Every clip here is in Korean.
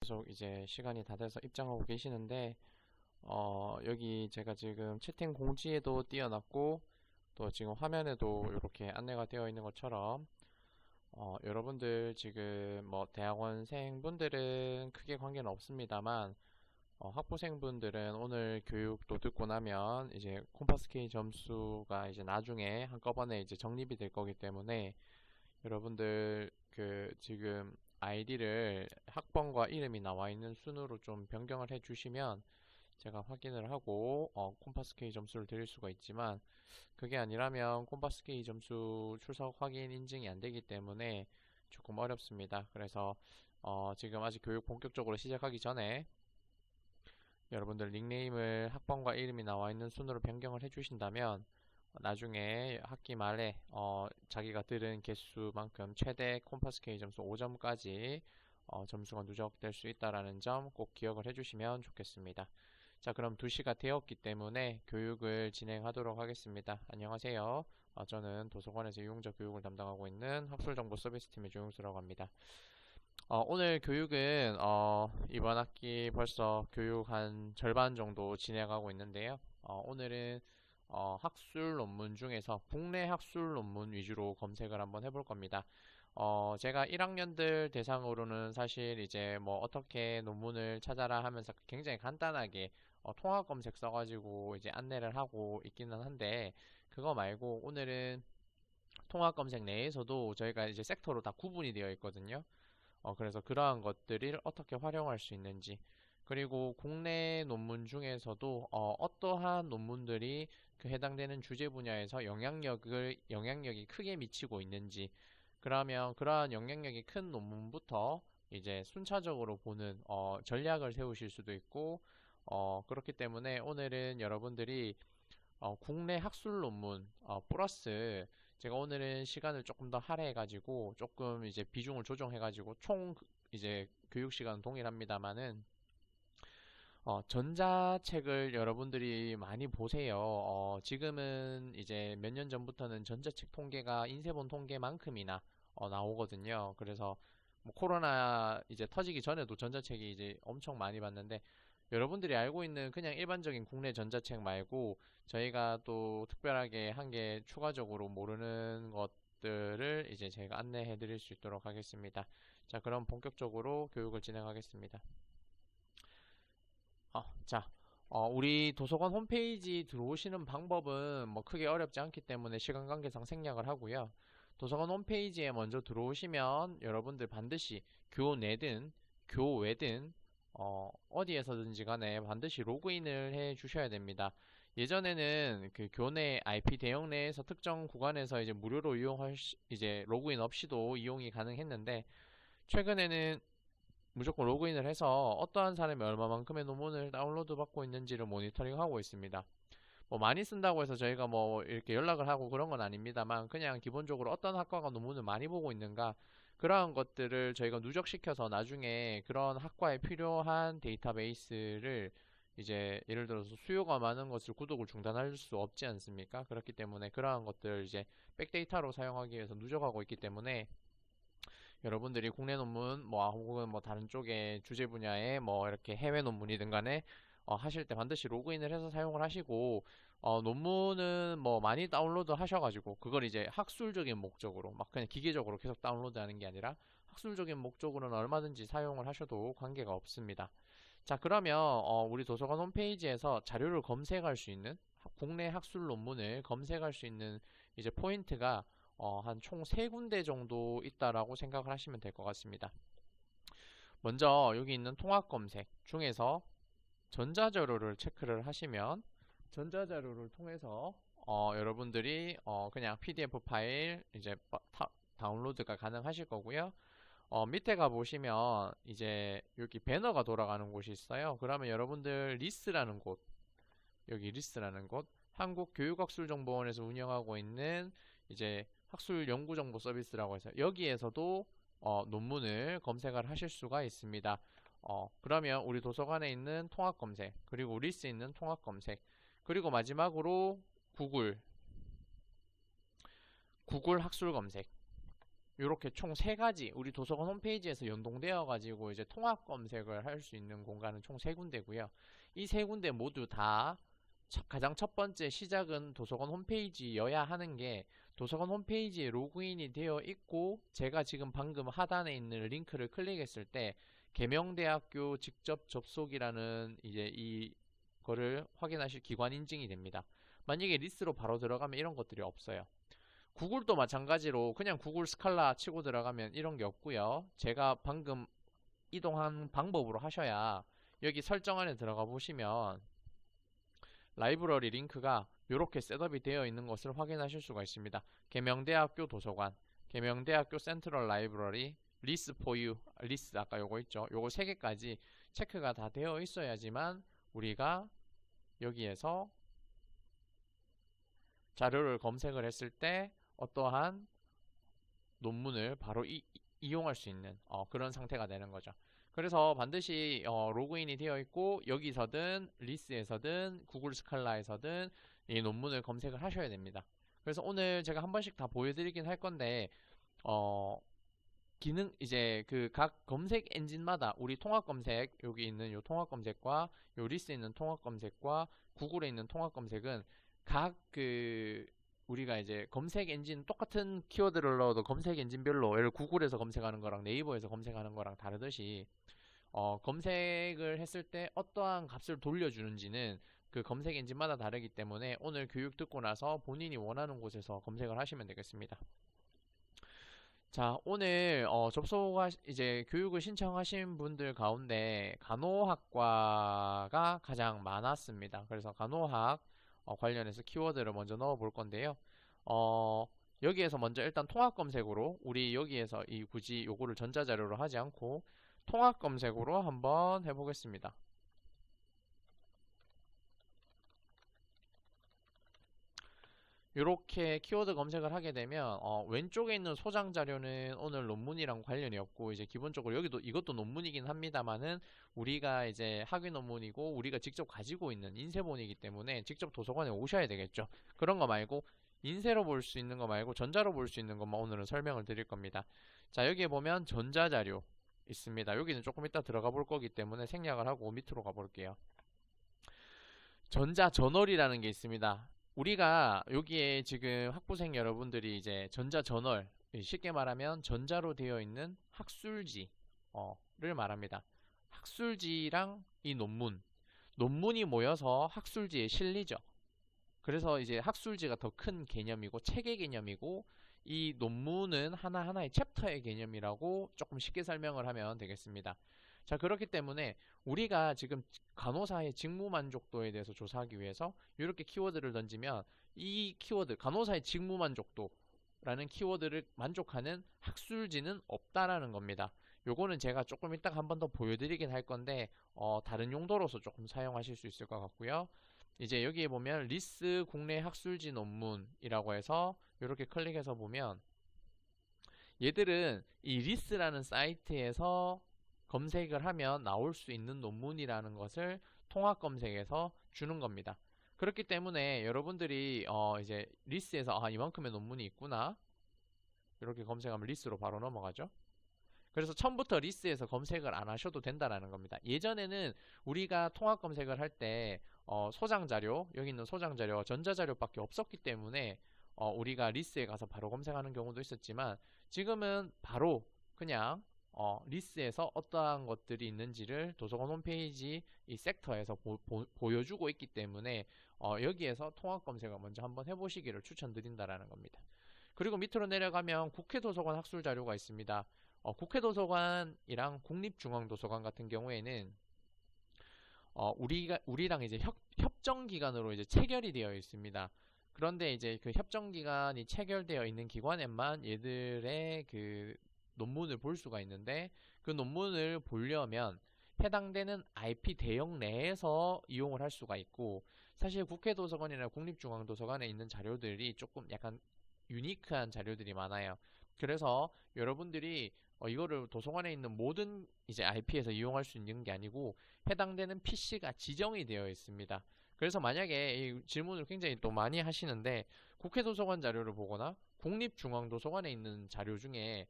계속 이제 시간이 다 돼서 입장하고 계시는데 여기 제가 지금 채팅 공지에도 띄워놨고 또 지금 화면에도 이렇게 안내가 되어 있는 것처럼 여러분들 지금 뭐 대학원생분들은 크게 관계는 없습니다만 학부생분들은 오늘 교육도 듣고 나면 이제 콤파스케이 점수가 이제 나중에 한꺼번에 이제 적립이 될 거기 때문에 여러분들 그 지금 아이디를 학번과 이름이 나와 있는 순으로 좀 변경을 해 주시면 제가 확인을 하고 콤파스케이 점수를 드릴 수가 있지만 그게 아니라면 콤파스케이 점수 출석 확인 인증이 안 되기 때문에 조금 어렵습니다. 그래서 지금 아직 교육 본격적으로 시작하기 전에 여러분들 닉네임을 학번과 이름이 나와 있는 순으로 변경을 해 주신다면 나중에 학기 말에 자기가 들은 개수만큼 최대 콤파스케이 점수 5점까지 점수가 누적될 수 있다라는 점 꼭 기억을 해주시면 좋겠습니다. 자, 그럼 2시가 되었기 때문에 교육을 진행하도록 하겠습니다. 안녕하세요. 저는 도서관에서 이용자 교육을 담당하고 있는 학술정보 서비스팀의 조용수라고 합니다. 오늘 교육은 이번 학기 벌써 교육 한 절반 정도 진행하고 있는데요. 오늘은 학술 논문 중에서 국내 학술 논문 위주로 검색을 한번 해볼 겁니다. 제가 1학년들 대상으로는 사실 이제 뭐 어떻게 논문을 찾아라 하면서 굉장히 간단하게 통합 검색 써가지고 이제 안내를 하고 있기는 한데 그거 말고 오늘은 통합 검색 내에서도 저희가 이제 섹터로 다 구분이 되어 있거든요. 그래서 그러한 것들을 어떻게 활용할 수 있는지, 그리고 국내 논문 중에서도 어떠한 논문들이 그 해당되는 주제 분야에서 영향력이 크게 미치고 있는지, 그러면 그러한 영향력이 큰 논문부터 이제 순차적으로 보는 전략을 세우실 수도 있고, 그렇기 때문에 오늘은 여러분들이 국내 학술 논문 플러스 제가 오늘은 시간을 조금 더 할애해가지고 조금 이제 비중을 조정해가지고 총 이제 교육 시간은 동일합니다만은 전자책을 여러분들이 많이 보세요. 지금은 이제 몇 년 전부터는 전자책 통계가 인쇄본 통계만큼이나 나오거든요. 그래서 뭐 코로나 이제 터지기 전에도 전자책이 이제 엄청 많이 봤는데 여러분들이 알고 있는 그냥 일반적인 국내 전자책 말고 저희가 또 특별하게 한 개 추가적으로 모르는 것들을 이제 제가 안내해 드릴 수 있도록 하겠습니다. 자, 그럼 본격적으로 교육을 진행하겠습니다. 자, 우리 도서관 홈페이지 들어오시는 방법은 뭐 크게 어렵지 않기 때문에 시간 관계상 생략을 하고요. 도서관 홈페이지에 먼저 들어오시면 여러분들 반드시 교내든 교외든 어디에서든지 간에 반드시 로그인을 해 주셔야 됩니다. 예전에는 그 교내 IP 대역 내에서 특정 구간에서 이제 무료로 이제 로그인 없이도 이용이 가능했는데 최근에는 무조건 로그인을 해서 어떠한 사람이 얼마만큼의 논문을 다운로드 받고 있는지를 모니터링하고 있습니다. 뭐 많이 쓴다고 해서 저희가 뭐 이렇게 연락을 하고 그런 건 아닙니다만 그냥 기본적으로 어떤 학과가 논문을 많이 보고 있는가 그러한 것들을 저희가 누적시켜서 나중에 그런 학과에 필요한 데이터베이스를 이제 예를 들어서 수요가 많은 것을 구독을 중단할 수 없지 않습니까? 그렇기 때문에 그러한 것들을 이제 백데이터로 사용하기 위해서 누적하고 있기 때문에 여러분들이 국내 논문 뭐 혹은 뭐 다른 쪽의 주제 분야의 뭐 이렇게 해외 논문이든 간에 하실 때 반드시 로그인을 해서 사용을 하시고 논문은 뭐 많이 다운로드 하셔가지고 그걸 이제 학술적인 목적으로 막 그냥 기계적으로 계속 다운로드 하는 게 아니라 학술적인 목적으로는 얼마든지 사용을 하셔도 관계가 없습니다. 자, 그러면 우리 도서관 홈페이지에서 자료를 검색할 수 있는 국내 학술 논문을 검색할 수 있는 이제 포인트가 한 총 3군데 정도 있다라고 생각을 하시면 될 것 같습니다. 먼저 여기 있는 통합 검색 중에서 전자자료를 체크를 하시면 전자자료를 통해서 여러분들이 그냥 PDF 파일 이제 다운로드가 가능하실 거고요. 밑에 가 보시면 이제 여기 배너가 돌아가는 곳이 있어요. 그러면 여러분들 리스라는 곳, 여기 리스라는 곳, 한국교육학술정보원에서 운영하고 있는 이제 학술 연구정보 서비스라고 해서 여기에서도 논문을 검색을 하실 수가 있습니다. 그러면 우리 도서관에 있는 통합 검색, 그리고 리스에 있는 통합 검색, 그리고 마지막으로 구글 학술 검색. 이렇게 총 세 가지 우리 도서관 홈페이지에서 연동되어 가지고 이제 통합 검색을 할 수 있는 공간은 총 세 군데고요. 이 세 군데 모두 다 가장 첫 번째 시작은 도서관 홈페이지여야 하는 게 도서관 홈페이지에 로그인이 되어 있고 제가 지금 방금 하단에 있는 링크를 클릭했을 때 계명대학교 직접 접속이라는 이제 이거를 확인하실 기관 인증이 됩니다. 만약에 리스로 바로 들어가면 이런 것들이 없어요. 구글도 마찬가지로 그냥 구글 스칼라 치고 들어가면 이런 게 없고요. 제가 방금 이동한 방법으로 하셔야 여기 설정 안에 들어가 보시면 라이브러리 링크가 이렇게 셋업이 되어 있는 것을 확인하실 수가 있습니다. 계명대학교 도서관, 계명대학교 센트럴 라이브러리, 리스 포유, 리스 아까 요거 있죠. 요거 3개까지 체크가 다 되어 있어야지만 우리가 여기에서 자료를 검색을 했을 때 어떠한 논문을 바로 이용할 수 있는 그런 상태가 되는 거죠. 그래서 반드시 로그인이 되어 있고 여기서든 리스에서든 구글 스칼라에서든 이 논문을 검색을 하셔야 됩니다. 그래서 오늘 제가 한 번씩 다 보여드리긴 할 건데 기능 이제 그 각 검색 엔진마다 우리 통합 검색 여기 있는 요 통합 검색과 요 리스에 있는 통합 검색과 구글에 있는 통합 검색은 각 우리가 이제 검색 엔진 똑같은 키워드를 넣어도 검색 엔진별로 예를 구글에서 검색하는 거랑 네이버에서 검색하는 거랑 다르듯이 검색을 했을 때 어떠한 값을 돌려주는지는 그 검색 엔진마다 다르기 때문에 오늘 교육 듣고 나서 본인이 원하는 곳에서 검색을 하시면 되겠습니다. 자, 오늘 이제 교육을 신청하신 분들 가운데 간호학과가 가장 많았습니다. 그래서 간호학 관련해서 키워드를 먼저 넣어 볼 건데요. 여기에서 먼저 일단 통합 검색으로 우리 여기에서 굳이 요거를 전자자료로 하지 않고 통합 검색으로 한번 해보겠습니다. 이렇게 키워드 검색을 하게 되면 왼쪽에 있는 소장 자료는 오늘 논문이랑 관련이 없고 이제 기본적으로 이것도 논문이긴 합니다만은 우리가 이제 학위 논문이고 우리가 직접 가지고 있는 인쇄본이기 때문에 직접 도서관에 오셔야 되겠죠. 그런 거 말고 인쇄로 볼 수 있는 거 말고 전자로 볼 수 있는 것만 오늘은 설명을 드릴 겁니다. 자, 여기에 보면 전자자료 있습니다. 여기는 조금 이따 들어가 볼 거기 때문에 생략을 하고 밑으로 가 볼게요. 전자저널이라는 게 있습니다. 우리가 여기에 지금 학부생 여러분들이 이제 전자저널, 쉽게 말하면 전자로 되어 있는 학술지를 말합니다. 학술지랑 이 논문이 모여서 학술지에 실리죠. 그래서 이제 학술지가 더 큰 개념이고 책의 개념이고 이 논문은 하나하나의 챕터의 개념이라고 조금 쉽게 설명을 하면 되겠습니다. 자, 그렇기 때문에 우리가 지금 간호사의 직무 만족도에 대해서 조사하기 위해서 이렇게 키워드를 던지면 이 키워드 간호사의 직무 만족도라는 키워드를 만족하는 학술지는 없다라는 겁니다. 요거는 제가 조금 이따가 한 번 더 보여드리긴 할 건데 다른 용도로서 조금 사용하실 수 있을 것 같고요. 이제 여기에 보면 리스 국내 학술지 논문이라고 해서 이렇게 클릭해서 보면 얘들은 이 리스라는 사이트에서 검색을 하면 나올 수 있는 논문이라는 것을 통합 검색에서 주는 겁니다. 그렇기 때문에 여러분들이 이제 리스에서 이만큼의 논문이 있구나 이렇게 검색하면 리스로 바로 넘어가죠. 그래서 처음부터 리스에서 검색을 안 하셔도 된다라는 겁니다. 예전에는 우리가 통합 검색을 할 때 소장자료, 여기 있는 소장자료, 전자자료밖에 없었기 때문에 우리가 리스에 가서 바로 검색하는 경우도 있었지만 지금은 바로 그냥 리스에서 어떠한 것들이 있는지를 도서관 홈페이지 이 섹터에서 보여주고 있기 때문에 여기에서 통합 검색을 먼저 한번 해보시기를 추천드린다라는 겁니다. 그리고 밑으로 내려가면 국회도서관 학술 자료가 있습니다. 국회도서관이랑 국립중앙도서관 같은 경우에는 우리랑 이제 협정기관으로 이제 체결이 되어 있습니다. 그런데 이제 그 협정기관이 체결되어 있는 기관에만 얘들의 그 논문을 볼 수가 있는데 그 논문을 보려면 해당되는 IP 대역 내에서 이용을 할 수가 있고 사실 국회도서관이나 국립중앙도서관에 있는 자료들이 조금 약간 유니크한 자료들이 많아요. 그래서 여러분들이 이거를 도서관에 있는 모든 이제 IP에서 이용할 수 있는 게 아니고 해당되는 PC가 지정이 되어 있습니다. 그래서 만약에 이 질문을 굉장히 또 많이 하시는데 국회도서관 자료를 보거나 국립중앙도서관에 있는 자료 중에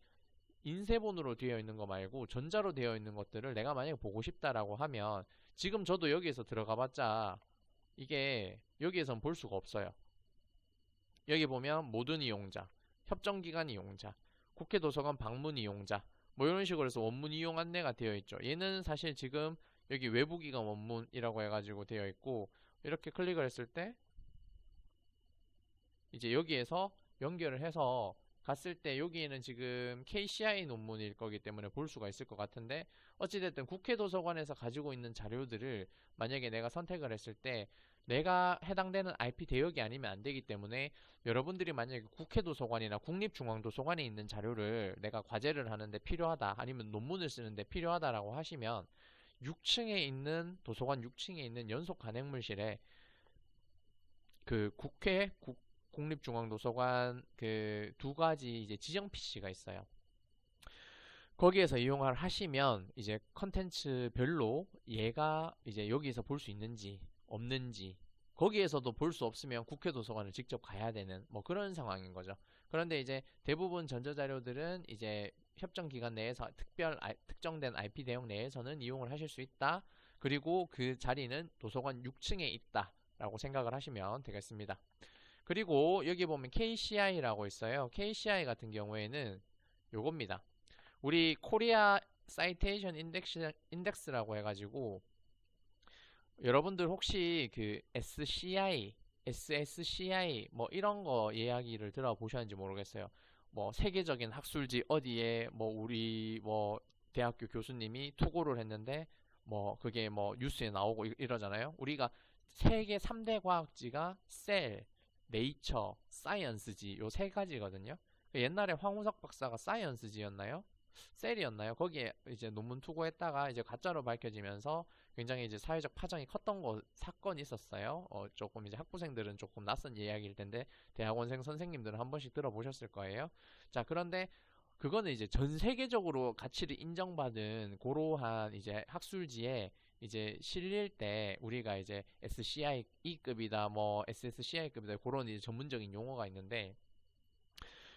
인쇄본으로 되어 있는 거 말고 전자로 되어 있는 것들을 내가 만약에 보고 싶다라고 하면 지금 저도 여기에서 들어가 봤자 이게 여기에선 볼 수가 없어요. 여기 보면 모든 이용자, 협정기관 이용자, 국회 도서관 방문 이용자 뭐 이런 식으로 해서 원문 이용 안내가 되어 있죠. 얘는 사실 지금 여기 외부기관 원문이라고 해가지고 되어 있고 이렇게 클릭을 했을 때 이제 여기에서 연결을 해서 갔을 때 여기에는 지금 KCI 논문일 거기 때문에 볼 수가 있을 것 같은데 어찌됐든 국회 도서관에서 가지고 있는 자료들을 만약에 내가 선택을 했을 때 내가 해당되는 IP 대역이 아니면 안 되기 때문에 여러분들이 만약에 국회 도서관이나 국립중앙도서관에 있는 자료를 내가 과제를 하는데 필요하다 아니면 논문을 쓰는데 필요하다라고 하시면 6층에 있는 도서관 6층에 있는 연속 간행물실에 그 국립중앙도서관 그 두 가지 이제 지정 PC가 있어요. 거기에서 이용을 하시면 이제 컨텐츠별로 얘가 이제 여기에서 볼 수 있는지 없는지 거기에서도 볼 수 없으면 국회 도서관을 직접 가야 되는 뭐 그런 상황인 거죠. 그런데 이제 대부분 전자자료들은 이제 협정 기간 내에서 특정된 IP 대역 내에서는 이용을 하실 수 있다. 그리고 그 자리는 도서관 6층에 있다. 라고 생각을 하시면 되겠습니다. 그리고 여기 보면 KCI라고 있어요. KCI 같은 경우에는 요겁니다. 우리 코리아 사이테이션 인덱스라고 해가지고 여러분들 혹시 그 SCI, SSCI 뭐 이런 거 이야기를 들어보셨는지 모르겠어요. 뭐 세계적인 학술지 어디에 뭐 우리 뭐 대학교 교수님이 투고를 했는데 뭐 그게 뭐 뉴스에 나오고 이러잖아요. 우리가 세계 3대 과학지가 셀, 네이처, 사이언스지 요 세 가지거든요. 옛날에 황우석 박사가 사이언스지였나요? 셀이었나요? 거기에 이제 논문 투고했다가 이제 가짜로 밝혀지면서 굉장히 이제 사회적 파장이 컸던 사건이 있었어요. 조금 이제 학부생들은 조금 낯선 이야기일 텐데 대학원생 선생님들은 한 번씩 들어보셨을 거예요. 자, 그런데 그거는 이제 전 세계적으로 가치를 인정받은 고로한 이제 학술지에 이제 실릴 때 우리가 이제 SCI-E급이다, 뭐 SSCI급이다 그런 이제 전문적인 용어가 있는데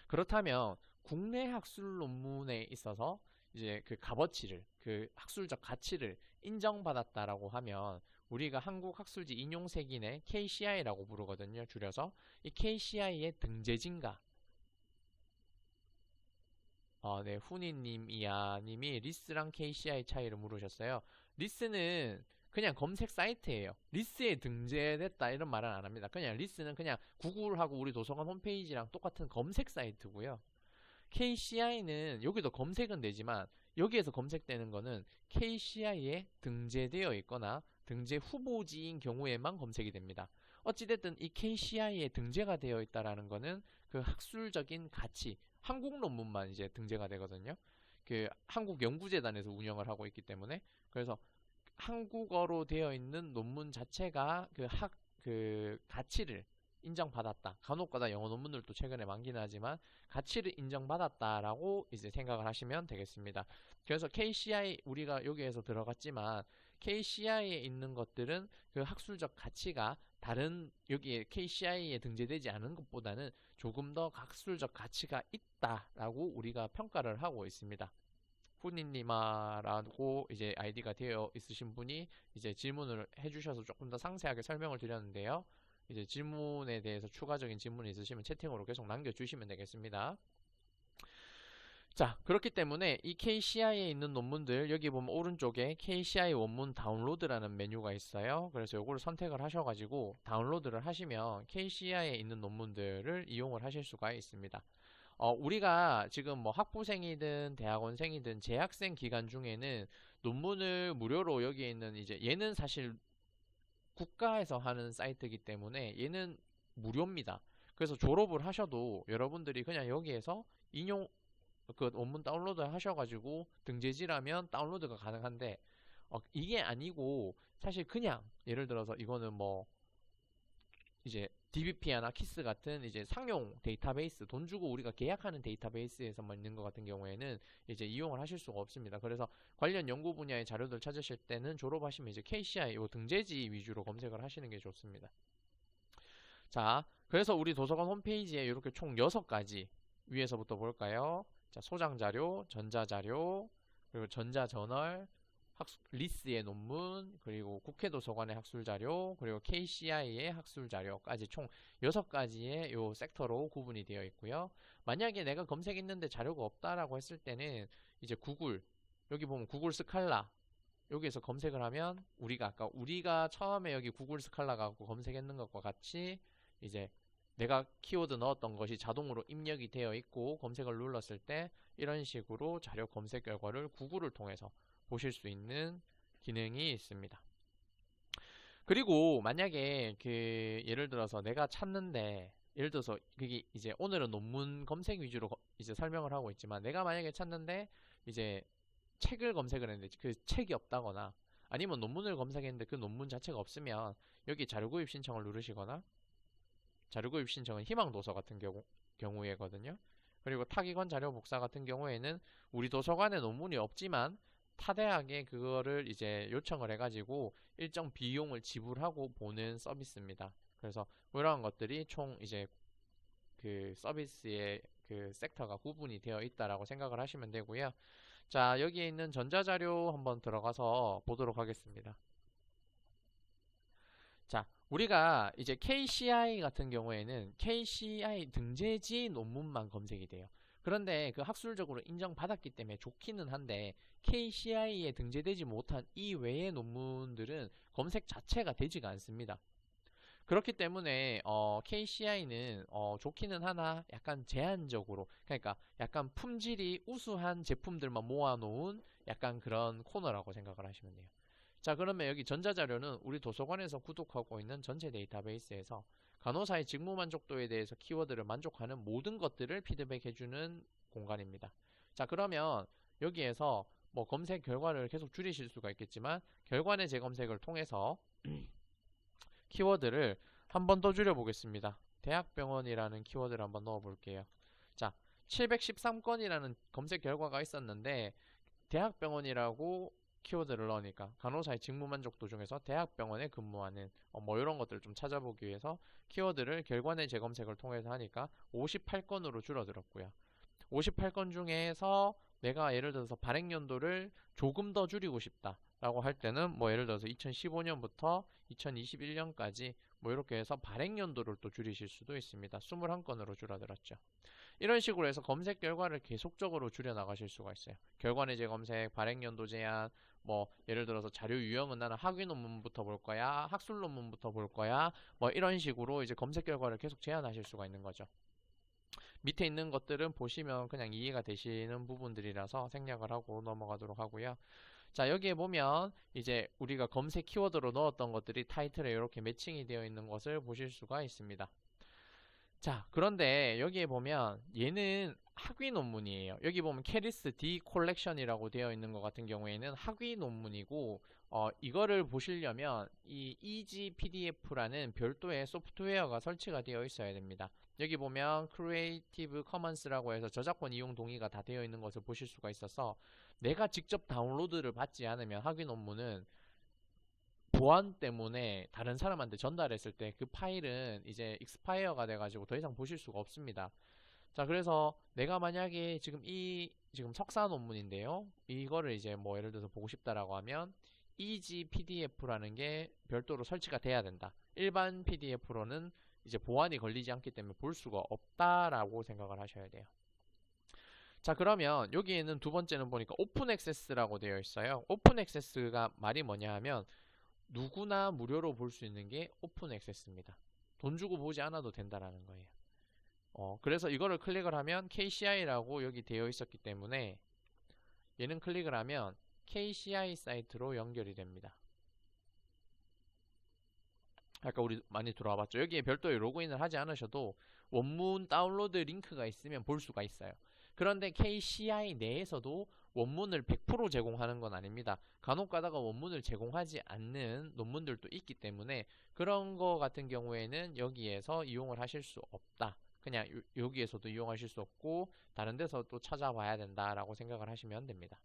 그렇다면 국내 학술 논문에 있어서 이제 그 값어치를 그 학술적 가치를 인정받았다라고 하면 우리가 한국 학술지 인용색인의 KCI라고 부르거든요. 줄여서 이 KCI의 등재진가 네, 후니님이야 님이 리스랑 KCI 차이를 물으셨어요. 리스는 그냥 검색 사이트예요. 리스에 등재됐다 이런 말은 안 합니다. 그냥 리스는 그냥 구글하고 우리 도서관 홈페이지랑 똑같은 검색 사이트고요. KCI는 여기도 검색은 되지만 여기에서 검색되는 거는 KCI에 등재되어 있거나 등재 후보지인 경우에만 검색이 됩니다. 어찌됐든 이 KCI에 등재가 되어 있다라는 거는 그 학술적인 가치, 한국 논문만 이제 등재가 되거든요. 그 한국연구재단에서 운영을 하고 있기 때문에 그래서 한국어로 되어 있는 논문 자체가 그 가치를 인정받았다. 간혹가다 영어 논문들도 최근에 많긴 하지만 가치를 인정받았다라고 이제 생각을 하시면 되겠습니다. 그래서 KCI 우리가 여기에서 들어갔지만 KCI에 있는 것들은 그 학술적 가치가 다른 여기에 KCI에 등재되지 않은 것보다는 조금 더 학술적 가치가 있다라고 우리가 평가를 하고 있습니다. 후니님아라고 이제 아이디가 되어 있으신 분이 이제 질문을 해주셔서 조금 더 상세하게 설명을 드렸는데요. 이제 질문에 대해서 추가적인 질문이 있으시면 채팅으로 계속 남겨주시면 되겠습니다. 자, 그렇기 때문에 이 KCI에 있는 논문들 여기 보면 오른쪽에 KCI 원문 다운로드라는 메뉴가 있어요. 그래서 이거를 선택을 하셔가지고 다운로드를 하시면 KCI에 있는 논문들을 이용을 하실 수가 있습니다. 우리가 지금 뭐 학부생이든 대학원생이든 재학생 기간 중에는 논문을 무료로 여기에 있는 이제 얘는 사실 국가에서 하는 사이트이기 때문에 얘는 무료입니다. 그래서 졸업을 하셔도 여러분들이 그냥 여기에서 인용 그 원문 다운로드 하셔가지고 등재지라면 다운로드가 가능한데 이게 아니고 사실 그냥 예를 들어서 이거는 뭐 이제 DBP나 키스 같은 이제 상용 데이터베이스 돈 주고 우리가 계약하는 데이터베이스에서만 있는 것 같은 경우에는 이제 이용을 하실 수가 없습니다. 그래서 관련 연구 분야의 자료들 찾으실 때는 졸업하시면 이제 KCI 요 등재지 위주로 검색을 하시는 게 좋습니다. 자, 그래서 우리 도서관 홈페이지에 이렇게 총 6가지 위에서부터 볼까요? 자, 소장자료, 전자자료, 그리고 전자저널, 리스의 논문, 그리고 국회도서관의 학술자료, 그리고 KCI의 학술자료까지 총 6가지의 요 섹터로 구분이 되어 있고요. 만약에 내가 검색했는데 자료가 없다라고 했을 때는 이제 구글, 여기 보면 구글 스칼라, 여기에서 검색을 하면 우리가 처음에 여기 구글 스칼라 갖고 검색했는 것과 같이 이제 내가 키워드 넣었던 것이 자동으로 입력이 되어 있고 검색을 눌렀을 때 이런 식으로 자료 검색 결과를 구글을 통해서 보실 수 있는 기능이 있습니다. 그리고 만약에 예를 들어서 내가 찾는데 예를 들어서 그게 이제 오늘은 논문 검색 위주로 이제 설명을 하고 있지만 내가 만약에 찾는데 이제 책을 검색을 했는데 그 책이 없다거나 아니면 논문을 검색했는데 그 논문 자체가 없으면 여기 자료구입 신청을 누르시거나 자료구입 신청은 희망도서 같은 경우에거든요. 그리고 타기관 자료 복사 같은 경우에는 우리 도서관에 논문이 없지만 타 대학에 그거를 이제 요청을 해가지고 일정 비용을 지불하고 보는 서비스입니다. 그래서 이러한 것들이 총 이제 그 서비스의 그 섹터가 구분이 되어 있다라고 생각을 하시면 되고요. 자, 여기에 있는 전자자료 한번 들어가서 보도록 하겠습니다. 자, 우리가 이제 KCI 같은 경우에는 KCI 등재지 논문만 검색이 돼요. 그런데 그 학술적으로 인정받았기 때문에 좋기는 한데 KCI에 등재되지 못한 이 외의 논문들은 검색 자체가 되지가 않습니다. 그렇기 때문에 KCI는 좋기는 하나 약간 제한적으로, 그러니까 약간 품질이 우수한 제품들만 모아놓은 약간 그런 코너라고 생각을 하시면 돼요. 자, 그러면 여기 전자자료는 우리 도서관에서 구독하고 있는 전체 데이터베이스에서 간호사의 직무 만족도에 대해서 키워드를 만족하는 모든 것들을 피드백해주는 공간입니다. 자, 그러면 여기에서 뭐 검색 결과를 계속 줄이실 수가 있겠지만 결과의 재검색을 통해서 키워드를 한 번 더 줄여보겠습니다. 대학병원이라는 키워드를 한번 넣어볼게요. 자, 713건이라는 검색 결과가 있었는데 대학병원이라고 키워드를 넣으니까 간호사의 직무 만족도 중에서 대학병원에 근무하는 뭐 이런 것들을 좀 찾아보기 위해서 키워드를 결과의 재검색을 통해서 하니까 58건으로 줄어들었고요. 58건 중에서 내가 예를 들어서 발행연도를 조금 더 줄이고 싶다 라고 할 때는 뭐 예를 들어서 2015년부터 2021년까지 뭐 이렇게 해서 발행연도를 또 줄이실 수도 있습니다. 21건으로 줄어들었죠. 이런 식으로 해서 검색 결과를 계속적으로 줄여 나가실 수가 있어요. 결과의 재검색, 발행연도 제한, 뭐 예를 들어서 자료 유형은 나는 학위 논문부터 볼 거야, 학술 논문부터 볼 거야, 뭐 이런 식으로 이제 검색 결과를 계속 제한하실 수가 있는 거죠. 밑에 있는 것들은 보시면 그냥 이해가 되시는 부분들이라서 생략을 하고 넘어가도록 하고요. 자, 여기에 보면 이제 우리가 검색 키워드로 넣었던 것들이 타이틀에 이렇게 매칭이 되어 있는 것을 보실 수가 있습니다. 자, 그런데 여기에 보면 얘는 학위 논문이에요. 여기 보면 캐리스 D 콜렉션이라고 되어 있는 것 같은 경우에는 학위 논문이고 이거를 보시려면 이 easy PDF라는 별도의 소프트웨어가 설치가 되어 있어야 됩니다. 여기 보면 크리에이티브 커먼스라고 해서 저작권 이용 동의가 다 되어 있는 것을 보실 수가 있어서 내가 직접 다운로드를 받지 않으면 학위 논문은 보안 때문에 다른 사람한테 전달했을 때 그 파일은 이제 익스파이어가 돼가지고 더 이상 보실 수가 없습니다. 자, 그래서 내가 만약에 지금 석사 논문인데요. 이거를 이제 뭐 예를 들어서 보고 싶다라고 하면 easy PDF라는 게 별도로 설치가 돼야 된다. 일반 PDF로는 이제 보안이 걸리지 않기 때문에 볼 수가 없다라고 생각을 하셔야 돼요. 자, 그러면 여기에는 두 번째는 보니까 오픈 액세스라고 되어 있어요. 오픈 액세스가 말이 뭐냐 하면 누구나 무료로 볼 수 있는 게 오픈 액세스입니다. 돈 주고 보지 않아도 된다라는 거예요. 그래서 이거를 클릭을 하면 KCI라고 여기 되어 있었기 때문에 얘는 클릭을 하면 KCI 사이트로 연결이 됩니다. 아까 우리 많이 들어와 봤죠. 여기에 별도의 로그인을 하지 않으셔도 원문 다운로드 링크가 있으면 볼 수가 있어요. 그런데 KCI 내에서도 원문을 100% 제공하는 건 아닙니다. 간혹 가다가 원문을 제공하지 않는 논문들도 있기 때문에 그런 거 같은 경우에는 여기에서 이용을 하실 수 없다. 그냥 여기에서도 이용하실 수 없고 다른 데서 또 찾아봐야 된다라고 생각을 하시면 됩니다.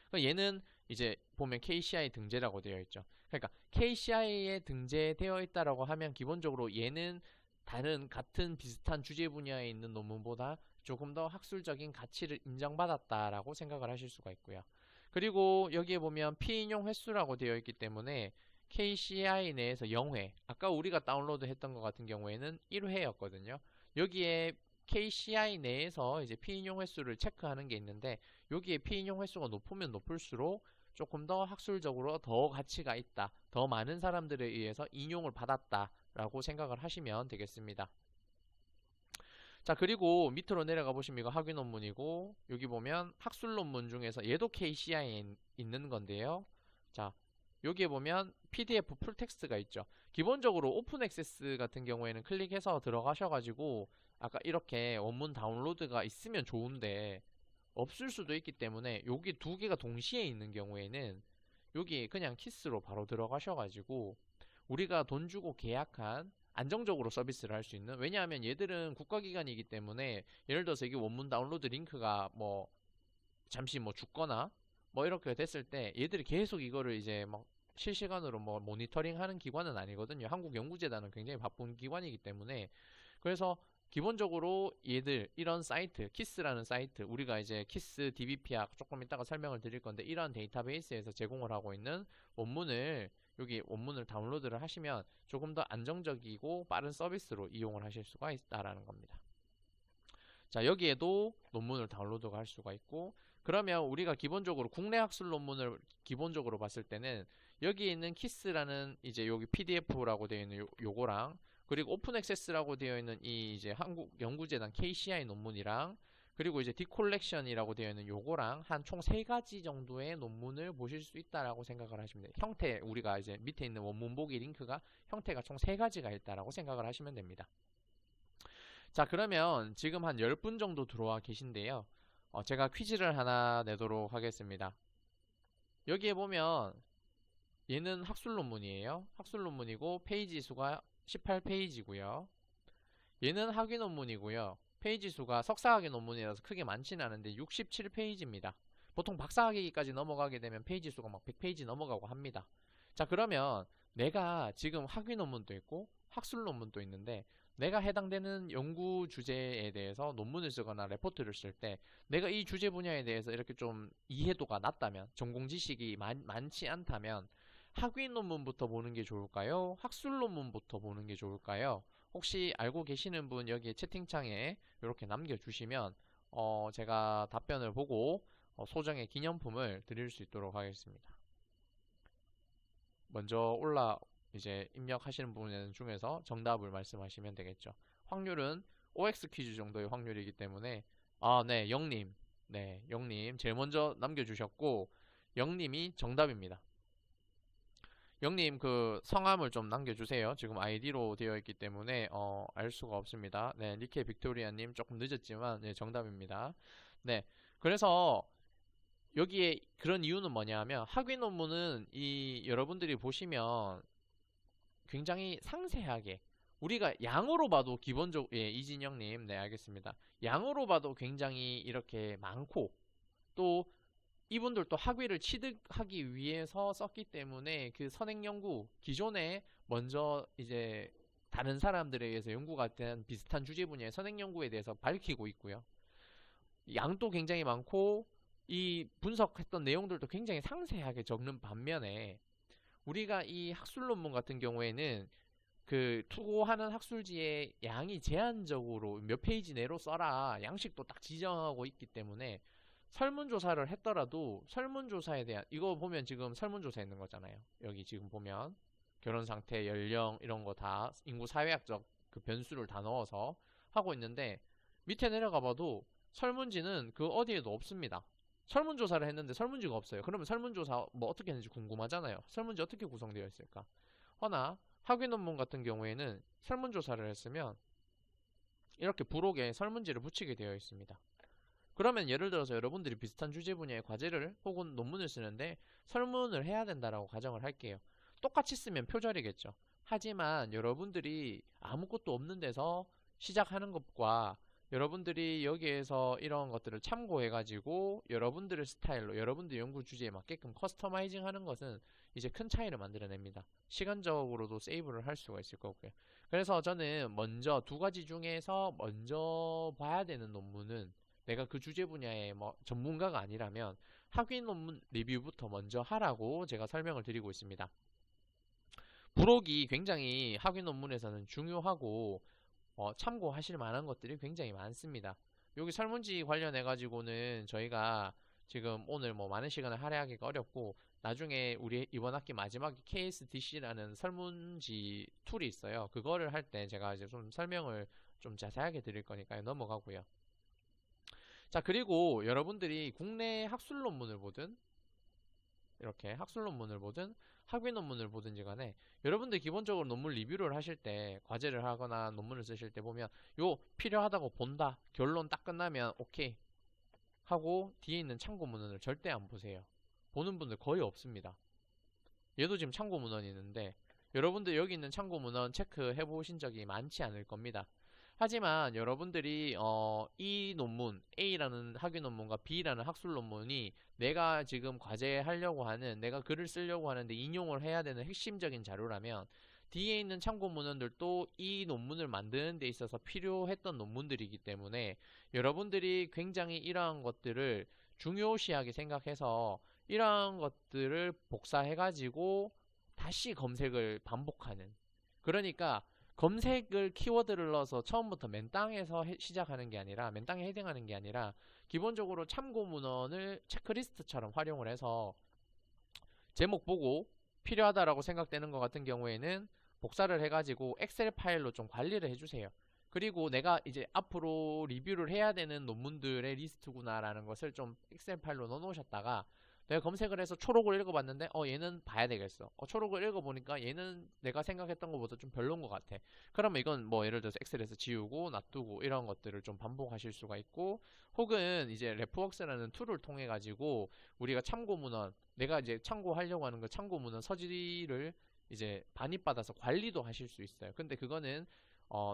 그러니까 얘는 이제 보면 KCI 등재라고 되어 있죠. 그러니까 KCI에 등재되어 있다라고 하면 기본적으로 얘는 다른 같은 비슷한 주제 분야에 있는 논문보다 조금 더 학술적인 가치를 인정받았다라고 생각을 하실 수가 있고요. 그리고 여기에 보면 피인용 횟수라고 되어 있기 때문에 KCI 내에서 0회, 아까 우리가 다운로드 했던 것 같은 경우에는 1회였거든요. 여기에 KCI 내에서 이제 피인용 횟수를 체크하는 게 있는데, 여기에 피인용 횟수가 높으면 높을수록 조금 더 학술적으로 더 가치가 있다, 더 많은 사람들에 의해서 인용을 받았다라고 생각을 하시면 되겠습니다. 자, 그리고 밑으로 내려가 보시면 이거 학위 논문이고, 여기 보면 학술 논문 중에서 얘도 KCI에 있는 건데요. 자, 여기에 보면 PDF 풀텍스트가 있죠. 기본적으로 오픈 액세스 같은 경우에는 클릭해서 들어가셔가지고 아까 이렇게 원문 다운로드가 있으면 좋은데 없을 수도 있기 때문에 여기 두 개가 동시에 있는 경우에는 여기 그냥 키스로 바로 들어가셔가지고 우리가 돈 주고 계약한 안정적으로 서비스를 할 수 있는, 왜냐하면 얘들은 국가기관이기 때문에 예를 들어서 이게 원문 다운로드 링크가 뭐 잠시 뭐 죽거나 뭐 이렇게 됐을 때 얘들이 계속 이거를 이제 막 실시간으로 뭐 모니터링 하는 기관은 아니거든요. 한국연구재단은 굉장히 바쁜 기관이기 때문에. 그래서 기본적으로 얘들 이런 사이트, 키스라는 사이트, 우리가 이제 키스 DBP학 조금 이따가 설명을 드릴 건데, 이런 데이터베이스에서 제공을 하고 있는 원문을, 여기 원문을 다운로드를 하시면 조금 더 안정적이고 빠른 서비스로 이용을 하실 수가 있다라는 겁니다. 자, 여기에도 논문을 다운로드가 할 수가 있고, 그러면 우리가 기본적으로 국내 학술 논문을 기본적으로 봤을 때는 여기에 있는 키스라는 이제 여기 PDF라고 되어 있는 요거랑, 그리고 오픈 액세스라고 되어 있는 이 이제 한국연구재단 KCI 논문이랑, 그리고 이제 디콜렉션이라고 되어 있는 요거랑 한 총 3가지 정도의 논문을 보실 수 있다라고 생각을 하시면 돼요. 형태, 우리가 이제 밑에 있는 원문 보기 링크가 형태가 총 3가지가 있다라고 생각을 하시면 됩니다. 자, 그러면 지금 한 10분 정도 들어와 계신데요. 제가 퀴즈를 하나 내도록 하겠습니다. 여기에 보면 얘는 학술 논문이에요. 학술 논문이고 페이지 수가 18페이지고요. 얘는 학위 논문이고요. 페이지 수가 석사학위 논문이라서 크게 많지는 않은데 67페이지입니다. 보통 박사학위까지 넘어가게 되면 페이지 수가 막 100페이지 넘어가고 합니다. 자, 그러면 내가 지금 학위 논문도 있고 학술 논문도 있는데, 내가 해당되는 연구 주제에 대해서 논문을 쓰거나 레포트를 쓸 때 내가 이 주제 분야에 대해서 이렇게 좀 이해도가 낮다면, 전공 지식이 많지 않다면 학위 논문부터 보는 게 좋을까요? 학술 논문부터 보는 게 좋을까요? 혹시 알고 계시는 분 여기 채팅창에 이렇게 남겨주시면 제가 답변을 보고 소정의 기념품을 드릴 수 있도록 하겠습니다. 먼저 이제 입력하시는 분 중에서 정답을 말씀하시면 되겠죠. 확률은 OX 퀴즈 정도의 확률이기 때문에, 네, 영님. 네, 영님 제일 먼저 남겨주셨고 영님이 정답입니다. 영님 그 성함을 좀 남겨주세요. 지금 아이디로 되어 있기 때문에 알 수가 없습니다. 네, 니케 빅토리아님 조금 늦었지만 네, 정답입니다. 네, 그래서 여기에 그런 이유는 뭐냐 하면, 학위 논문은 이 여러분들이 보시면 굉장히 상세하게, 우리가 양으로 봐도 기본적으로, 예, 이진영님, 네, 알겠습니다. 양으로 봐도 굉장히 이렇게 많고, 또 이분들도 학위를 취득하기 위해서 썼기 때문에 그 선행 연구, 기존에 먼저 이제 다른 사람들에 의해서 연구가 된 비슷한 주제 분야의 선행 연구에 대해서 밝히고 있고요. 양도 굉장히 많고 이 분석했던 내용들도 굉장히 상세하게 적는 반면에, 우리가 이 학술 논문 같은 경우에는 그 투고하는 학술지의 양이 제한적으로 몇 페이지 내로 써라, 양식도 딱 지정하고 있기 때문에 설문조사를 했더라도 설문조사에 대한, 이거 보면 지금 설문조사 있는 거잖아요. 여기 지금 보면 결혼 상태, 연령 이런 거 다 인구 사회학적 그 변수를 다 넣어서 하고 있는데, 밑에 내려가 봐도 설문지는 그 어디에도 없습니다. 설문조사를 했는데 설문지가 없어요. 그러면 설문조사 뭐 어떻게 했는지 궁금하잖아요. 설문지 어떻게 구성되어 있을까? 허나 학위 논문 같은 경우에는 설문조사를 했으면 이렇게 부록에 설문지를 붙이게 되어 있습니다. 그러면 예를 들어서 여러분들이 비슷한 주제 분야의 과제를 혹은 논문을 쓰는데 설문을 해야 된다라고 가정을 할게요. 똑같이 쓰면 표절이겠죠. 하지만 여러분들이 아무것도 없는 데서 시작하는 것과 여러분들이 여기에서 이런 것들을 참고해가지고 여러분들의 스타일로 여러분들 연구 주제에 맞게끔 커스터마이징 하는 것은 이제 큰 차이를 만들어냅니다. 시간적으로도 세이브를 할 수가 있을 거고요. 그래서 저는 먼저 두 가지 중에서 먼저 봐야 되는 논문은 내가 그 주제 분야의 뭐 전문가가 아니라면 학위 논문 리뷰부터 먼저 하라고 제가 설명을 드리고 있습니다. 부록이 굉장히 학위 논문에서는 중요하고 참고하실 만한 것들이 굉장히 많습니다. 여기 설문지 관련해 가지고는 저희가 지금 오늘 뭐 많은 시간을 할애하기가 어렵고 나중에 우리 이번 학기 마지막에 KSDC라는 설문지 툴이 있어요. 그거를 할 때 제가 이제 좀 설명을 좀 자세하게 드릴 거니까요. 넘어가고요. 자, 그리고 여러분들이 국내 학술 논문을 보든 이렇게 학술 논문을 보든 학위 논문을 보든지 간에 여러분들 기본적으로 논문 리뷰를 하실 때 과제를 하거나 논문을 쓰실 때 보면 요 필요하다고 본다 결론 딱 끝나면 오케이 하고 뒤에 있는 참고 문헌을 절대 안 보세요. 보는 분들 거의 없습니다. 얘도 지금 참고 문헌이 있는데 여러분들 여기 있는 참고 문헌 체크해 보신 적이 많지 않을 겁니다. 하지만 여러분들이 이 논문 A라는 학위 논문과 B라는 학술 논문이 내가 지금 과제하려고 하는 내가 글을 쓰려고 하는데 인용을 해야 되는 핵심적인 자료라면 뒤에 있는 참고 문헌들도 이 논문을 만드는 데 있어서 필요했던 논문들이기 때문에 여러분들이 굉장히 이러한 것들을 중요시하게 생각해서 이러한 것들을 복사해가지고 다시 검색을 반복하는 그러니까 검색을 키워드를 넣어서 처음부터 맨땅에서 시작하는 게 아니라 맨땅에 헤딩하는 게 아니라 기본적으로 참고 문헌을 체크리스트처럼 활용을 해서 제목 보고 필요하다라고 생각되는 것 같은 경우에는 복사를 해가지고 엑셀 파일로 좀 관리를 해주세요. 그리고 내가 이제 앞으로 리뷰를 해야 되는 논문들의 리스트구나라는 것을 좀 엑셀 파일로 넣어 놓으셨다가 내가 검색을 해서 초록을 읽어봤는데 얘는 봐야 되겠어. 초록을 읽어보니까 얘는 내가 생각했던 것보다 좀 별론 것 같아. 그러면 이건 뭐 예를 들어서 엑셀에서 지우고 놔두고 이런 것들을 좀 반복하실 수가 있고 혹은 이제 레프웍스라는 툴을 통해 가지고 우리가 참고 문헌 내가 이제 참고하려고 하는 그 참고 문헌 서지를 이제 반입받아서 관리도 하실 수 있어요. 근데 그거는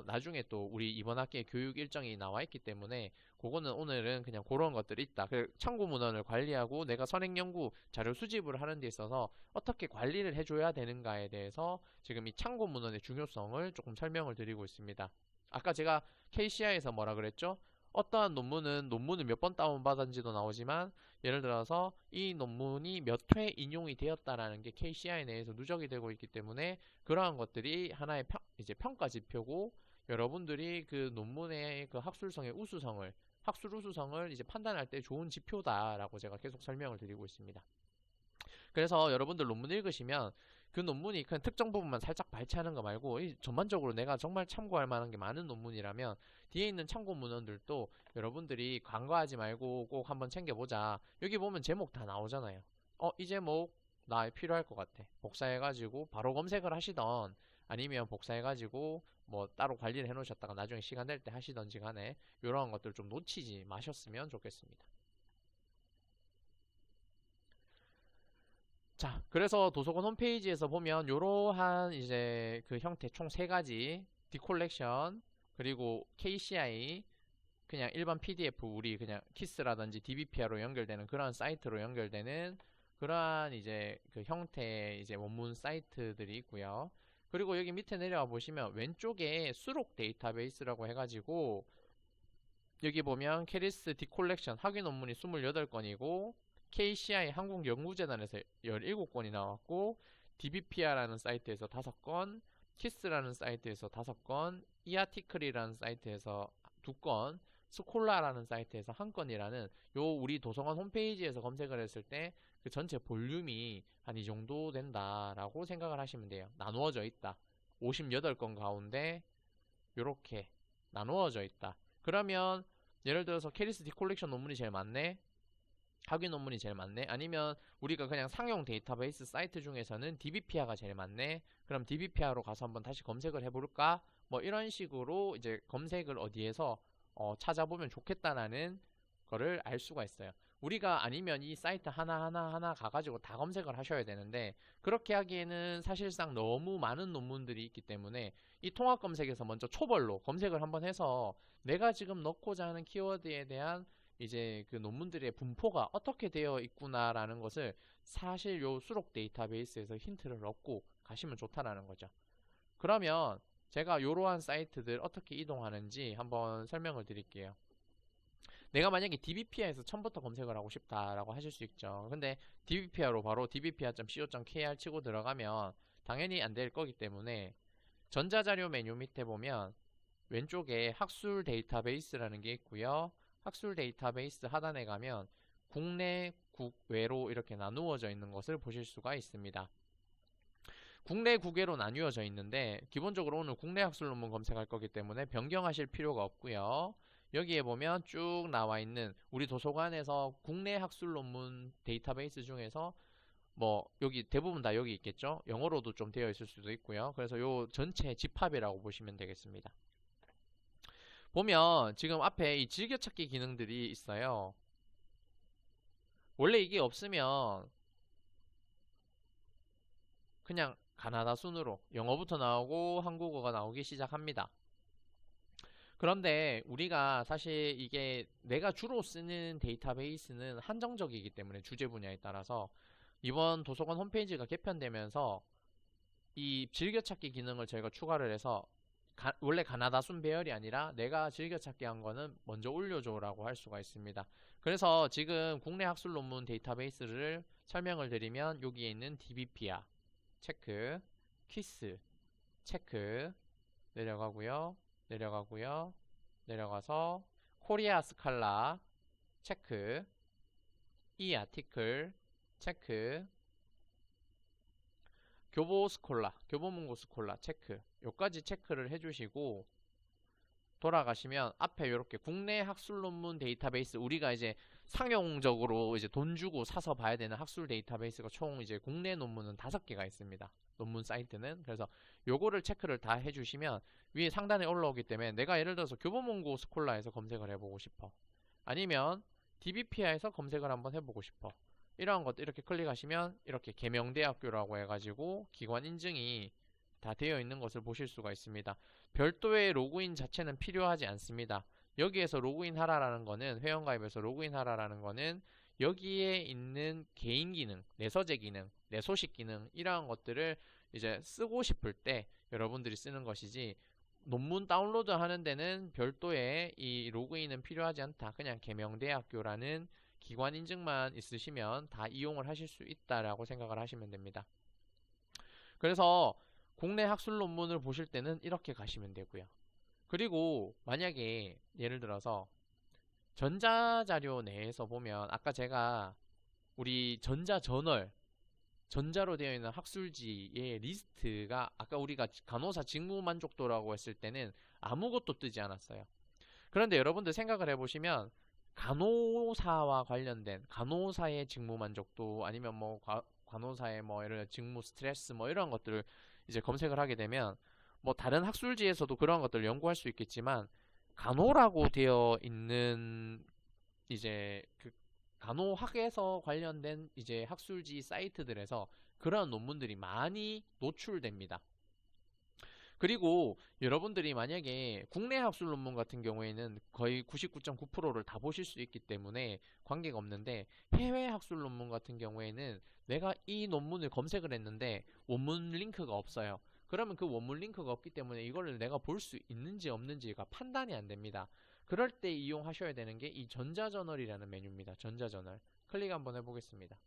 나중에 또 우리 이번 학기에 교육 일정이 나와 있기 때문에 그거는 오늘은 그냥 그런 것들이 있다. 그 참고 문헌을 관리하고 내가 선행 연구 자료 수집을 하는 데 있어서 어떻게 관리를 해줘야 되는가에 대해서 지금 이 참고 문헌의 중요성을 조금 설명을 드리고 있습니다. 아까 제가 KCI에서 뭐라 그랬죠? 어떠한 논문은 논문을 몇 번 다운받은지도 나오지만 예를 들어서 이 논문이 몇 회 인용이 되었다라는 게 KCI 내에서 누적이 되고 있기 때문에 그러한 것들이 하나의 이제 평가 지표고 여러분들이 그 논문의 그 학술성의 우수성을 학술 우수성을 이제 판단할 때 좋은 지표다라고 제가 계속 설명을 드리고 있습니다. 그래서 여러분들 논문 읽으시면 그 논문이 그냥 특정 부분만 살짝 발췌하는 거 말고 전반적으로 내가 정말 참고할 만한 게 많은 논문이라면 뒤에 있는 참고 문헌들도 여러분들이 간과하지 말고 꼭 한번 챙겨보자. 여기 보면 제목 다 나오잖아요. 이 제목 나 필요할 것 같아. 복사해가지고 바로 검색을 하시던 아니면 복사해가지고 뭐 따로 관리를 해놓으셨다가 나중에 시간 될 때 하시던지 간에 이런 것들 좀 놓치지 마셨으면 좋겠습니다. 자, 그래서 도서관 홈페이지에서 보면 이러한 이제 그 형태 총 세 가지 디콜렉션 그리고 KCI 그냥 일반 PDF 우리 그냥 키스라든지 DBPR로 연결되는 그러한 사이트로 연결되는 그러한 이제 그 형태의 이제 원문 사이트들이 있고요. 그리고 여기 밑에 내려와 보시면 왼쪽에 수록 데이터베이스라고 해가지고 여기 보면 캐리스 디콜렉션 학위 논문이 28건이고 KCI 한국연구재단에서 17건이 나왔고 DBPR라는 사이트에서 5건 키스라는 사이트에서 5건 이아티클이라는 사이트에서 2건 스콜라라는 사이트에서 1건이라는 요 우리 도서관 홈페이지에서 검색을 했을 때 그 전체 볼륨이 한 이 정도 된다라고 생각을 하시면 돼요. 나누어져 있다. 58건 가운데 요렇게 나누어져 있다. 그러면 예를 들어서 캐리스 디콜렉션 논문이 제일 많네? 학위 논문이 제일 많네? 아니면 우리가 그냥 상용 데이터베이스 사이트 중에서는 DBPR가 제일 많네? 그럼 DBPR로 가서 한번 다시 검색을 해볼까? 뭐 이런 식으로 이제 검색을 어디에서 찾아보면 좋겠다라는 거를 알 수가 있어요. 우리가 아니면 이 사이트 하나하나 가가지고 다 검색을 하셔야 되는데, 그렇게 하기에는 사실상 너무 많은 논문들이 있기 때문에 이 통합 검색에서 먼저 초벌로 검색을 한번 해서 내가 지금 넣고자 하는 키워드에 대한 이제 그 논문들의 분포가 어떻게 되어 있구나라는 것을 사실 요 수록 데이터베이스에서 힌트를 얻고 가시면 좋다라는 거죠. 그러면 제가 이러한 사이트들 어떻게 이동하는지 한번 설명을 드릴게요. 내가 만약에 dbpia에서 처음부터 검색을 하고 싶다라고 하실 수 있죠. 근데 dbpia로 바로 dbpia.co.kr 치고 들어가면 당연히 안 될 거기 때문에 전자자료 메뉴 밑에 보면 왼쪽에 학술 데이터베이스라는 게 있고요. 학술 데이터베이스 하단에 가면 국내, 국외로 이렇게 나누어져 있는 것을 보실 수가 있습니다. 국내, 국외로 나뉘어져 있는데 기본적으로 오늘 국내 학술 논문 검색할 거기 때문에 변경하실 필요가 없고요. 여기에 보면 쭉 나와 있는 우리 도서관에서 국내 학술 논문 데이터베이스 중에서 뭐 여기 대부분 다 여기 있겠죠. 영어로도 좀 되어 있을 수도 있고요. 그래서 요 전체 집합이라고 보시면 되겠습니다. 보면 지금 앞에 이 즐겨찾기 기능들이 있어요. 원래 이게 없으면 그냥 가나다 순으로 영어부터 나오고 한국어가 나오기 시작합니다. 그런데 우리가 사실 이게 내가 주로 쓰는 데이터베이스는 한정적이기 때문에 주제 분야에 따라서 이번 도서관 홈페이지가 개편되면서 이 즐겨찾기 기능을 저희가 추가를 해서 원래 가나다 순 배열이 아니라 내가 즐겨찾기 한 거는 먼저 올려줘 라고 할 수가 있습니다. 그래서 지금 국내 학술 논문 데이터베이스를 설명을 드리면 여기에 있는 dbpia 체크, 키스 체크, 내려가고요. 내려가고요. 내려가서 코리아 스칼라 체크, 이 아티클 체크, 교보 스콜라, 교보문고 스콜라 체크. 요까지 체크를 해주시고 돌아가시면 앞에 이렇게 국내 학술 논문 데이터베이스, 우리가 이제 상용적으로 이제 돈 주고 사서 봐야 되는 학술 데이터베이스가 총 이제 국내 논문은 5개가 있습니다. 논문 사이트는. 그래서 요거를 체크를 다 해주시면 위에 상단에 올라오기 때문에 내가 예를 들어서 교보문고 스콜라에서 검색을 해보고 싶어. 아니면 dbpia에서 검색을 한번 해보고 싶어. 이러한 것들 이렇게 클릭하시면 이렇게 계명대학교라고 해가지고 기관 인증이 다 되어 있는 것을 보실 수가 있습니다. 별도의 로그인 자체는 필요하지 않습니다. 여기에서 로그인 하라라는 거는, 회원가입에서 로그인 하라라는 거는 여기에 있는 개인 기능, 내서재 기능, 내소식 기능 이러한 것들을 이제 쓰고 싶을 때 여러분들이 쓰는 것이지, 논문 다운로드 하는 데는 별도의 이 로그인은 필요하지 않다. 그냥 계명대학교라는 기관 인증만 있으시면 다 이용을 하실 수 있다라고 생각을 하시면 됩니다. 그래서 국내 학술 논문을 보실 때는 이렇게 가시면 되고요. 그리고 만약에 예를 들어서 전자자료 내에서 보면 아까 제가 우리 전자저널, 전자로 되어 있는 학술지의 리스트가 아까 우리가 간호사 직무 만족도라고 했을 때는 아무것도 뜨지 않았어요. 그런데 여러분들 생각을 해보시면 간호사와 관련된 간호사의 직무 만족도, 아니면 뭐 간호사의 뭐 예를 들어 직무 스트레스 뭐 이런 것들을 이제 검색을 하게 되면 뭐 다른 학술지에서도 그런 것들을 연구할 수 있겠지만 간호라고 되어 있는 이제 그 간호학에서 관련된 이제 학술지 사이트들에서 그런 논문들이 많이 노출됩니다. 그리고 여러분들이 만약에 국내 학술 논문 같은 경우에는 거의 99.9%를 다 보실 수 있기 때문에 관계가 없는데, 해외 학술 논문 같은 경우에는 내가 이 논문을 검색을 했는데 원문 링크가 없어요. 그러면 그 원문 링크가 없기 때문에 이거를 내가 볼 수 있는지 없는지가 판단이 안 됩니다. 그럴 때 이용하셔야 되는 게 이 전자저널이라는 메뉴입니다. 전자저널. 클릭 한번 해보겠습니다.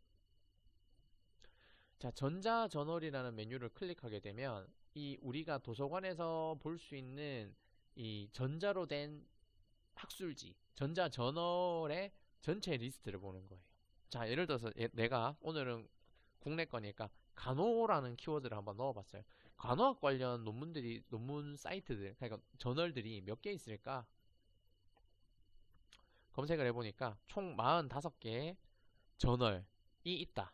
자, 전자저널이라는 메뉴를 클릭하게 되면 이 우리가 도서관에서 볼 수 있는 이 전자로 된 학술지, 전자저널의 전체 리스트를 보는 거예요. 자, 예를 들어서 내가 오늘은 국내 거니까 간호라는 키워드를 한번 넣어봤어요. 간호학 관련 논문들이, 논문 사이트들, 그러니까 저널들이 몇 개 있을까? 검색을 해보니까 총 45개의 저널이 있다.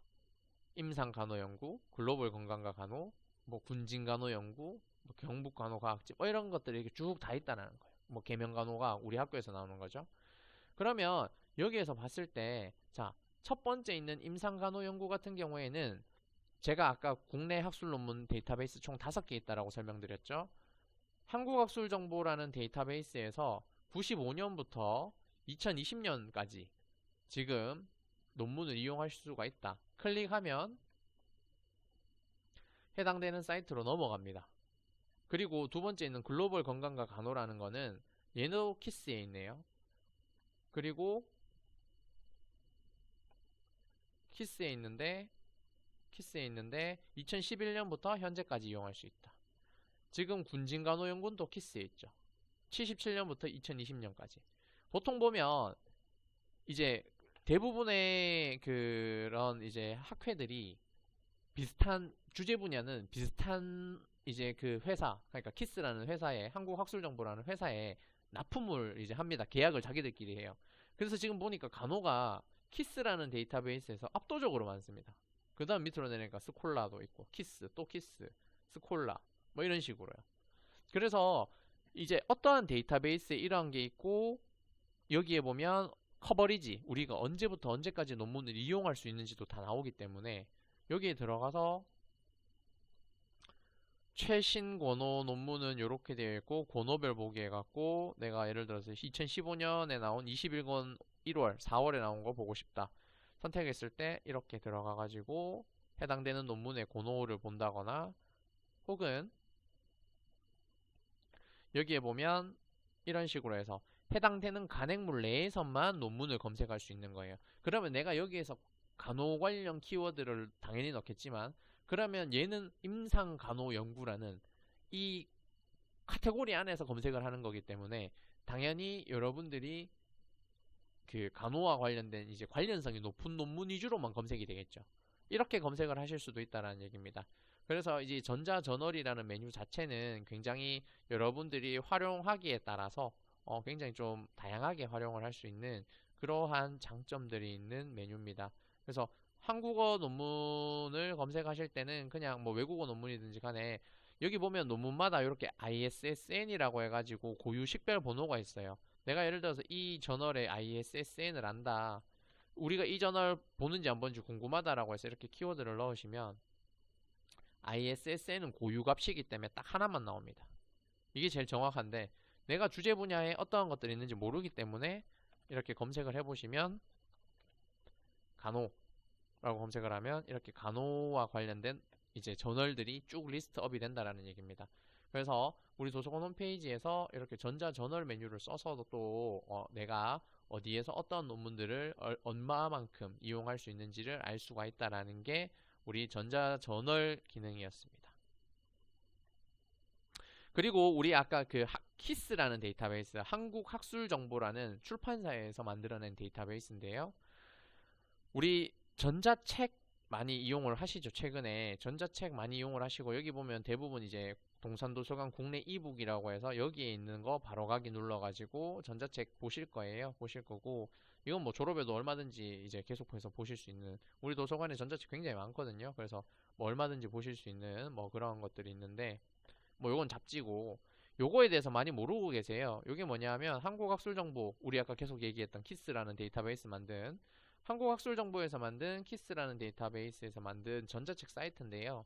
임상간호연구, 글로벌 건강과 간호, 뭐 군진간호연구, 뭐 경북간호과학지, 뭐 이런 것들이 이렇게 쭉 다 있다는 거예요. 뭐 계명간호가 우리 학교에서 나오는 거죠. 그러면 여기에서 봤을 때, 자, 첫 번째 있는 임상간호 연구 같은 경우에는 제가 아까 국내 학술 논문 데이터베이스 총 5개 있다라고 설명드렸죠. 한국학술정보라는 데이터베이스에서 95년부터 2020년까지 지금 논문을 이용하실 수가 있다. 클릭하면 해당되는 사이트로 넘어갑니다. 그리고 두 번째 있는 글로벌 건강과 간호라는 거는 얘도 키스에 있네요. 그리고 키스에 있는데 2011년부터 현재까지 이용할 수 있다. 지금 군진간호연구원도 키스에 있죠. 77년부터 2020년까지. 보통 보면 이제 대부분의 그런 이제 학회들이 비슷한 주제 분야는 비슷한 이제 그 회사, 그러니까 키스라는 회사에, 한국학술정보라는 회사에 납품을 이제 합니다. 계약을 자기들끼리 해요. 그래서 지금 보니까 간호가 키스라는 데이터베이스에서 압도적으로 많습니다. 그 다음 밑으로 내려니까 스콜라도 있고, 키스, 또 키스, 스콜라, 뭐 이런 식으로요. 그래서 이제 어떠한 데이터베이스에 이러한 게 있고, 여기에 보면 커버리지, 우리가 언제부터 언제까지 논문을 이용할 수 있는지도 다 나오기 때문에 여기에 들어가서 최신 권오 논문은 이렇게 되어 있고, 권오별 보기 해갖고 내가 예를 들어서 2015년에 나온 21권 1월, 4월에 나온 거 보고 싶다 선택했을 때 이렇게 들어가가지고 해당되는 논문의 권오를 본다거나, 혹은 여기에 보면 이런 식으로 해서 해당되는 간행물 내에서만 논문을 검색할 수 있는 거예요. 그러면 내가 여기에서 간호 관련 키워드를 당연히 넣겠지만, 그러면 얘는 임상간호 연구라는 이 카테고리 안에서 검색을 하는 거기 때문에 당연히 여러분들이 그 간호와 관련된 이제 관련성이 높은 논문 위주로만 검색이 되겠죠. 이렇게 검색을 하실 수도 있다는 얘기입니다. 그래서 이제 전자저널이라는 메뉴 자체는 굉장히 여러분들이 활용하기에 따라서 굉장히 좀 다양하게 활용을 할 수 있는 그러한 장점들이 있는 메뉴입니다. 그래서 한국어 논문을 검색하실 때는 그냥 뭐 외국어 논문이든지 간에 여기 보면 논문마다 이렇게 ISSN이라고 해가지고 고유 식별 번호가 있어요. 내가 예를 들어서 이 저널의 ISSN을 안다, 우리가 이 저널 보는지 안 보는지 궁금하다라고 해서 이렇게 키워드를 넣으시면 ISSN은 고유 값이기 때문에 딱 하나만 나옵니다. 이게 제일 정확한데, 내가 주제 분야에 어떠한 것들이 있는지 모르기 때문에 이렇게 검색을 해보시면 간호라고 검색을 하면 이렇게 간호와 관련된 이제 저널들이 쭉 리스트업이 된다라는 얘기입니다. 그래서 우리 도서관 홈페이지에서 이렇게 전자저널 메뉴를 써서도 또 내가 어디에서 어떤 논문들을 얼마만큼 이용할 수 있는지를 알 수가 있다라는 게 우리 전자저널 기능이었습니다. 그리고 우리 아까 그 키스라는 데이터베이스, 한국학술정보라는 출판사에서 만들어낸 데이터베이스인데요. 우리 전자책 많이 이용을 하시죠. 최근에 전자책 많이 이용을 하시고, 여기 보면 대부분 이제 동산도서관 국내 이북이라고 해서 여기에 있는 거 바로 가기 눌러가지고 전자책 보실 거예요. 보실 거고, 이건 뭐 졸업에도 얼마든지 이제 계속해서 보실 수 있는, 우리 도서관에 전자책 굉장히 많거든요. 그래서 뭐 얼마든지 보실 수 있는 뭐 그런 것들이 있는데, 뭐 요건 잡지고, 요거에 대해서 많이 모르고 계세요. 요게 뭐냐면 한국학술정보, 우리 아까 계속 얘기했던 키스라는 데이터베이스 만든, 한국학술정보에서 만든 키스라는 데이터베이스에서 만든 전자책 사이트인데요.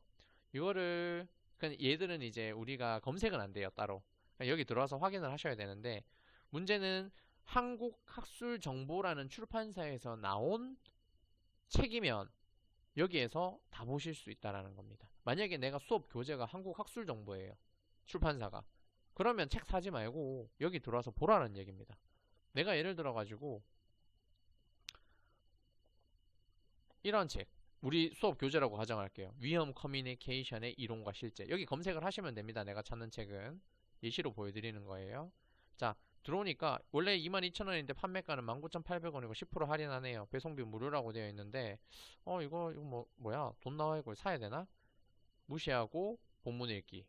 이거를 그냥 얘들은 이제 우리가 검색은 안 돼요, 따로. 여기 들어와서 확인을 하셔야 되는데, 문제는 한국학술정보라는 출판사에서 나온 책이면 여기에서 다 보실 수 있다라는 겁니다. 만약에 내가 수업 교재가 한국학술정보예요, 출판사가. 그러면 책 사지 말고 여기 들어와서 보라는 얘기입니다. 내가 예를 들어가지고 이런 책, 우리 수업 교재라고 가정할게요. 위험 커뮤니케이션의 이론과 실제. 여기 검색을 하시면 됩니다. 내가 찾는 책은 예시로 보여드리는 거예요. 자, 들어오니까 원래 22,000원인데 판매가는 19,800원이고 10% 할인하네요. 배송비 무료라고 되어 있는데 이거 뭐야, 돈 나와 있고 사야 되나? 무시하고 본문 읽기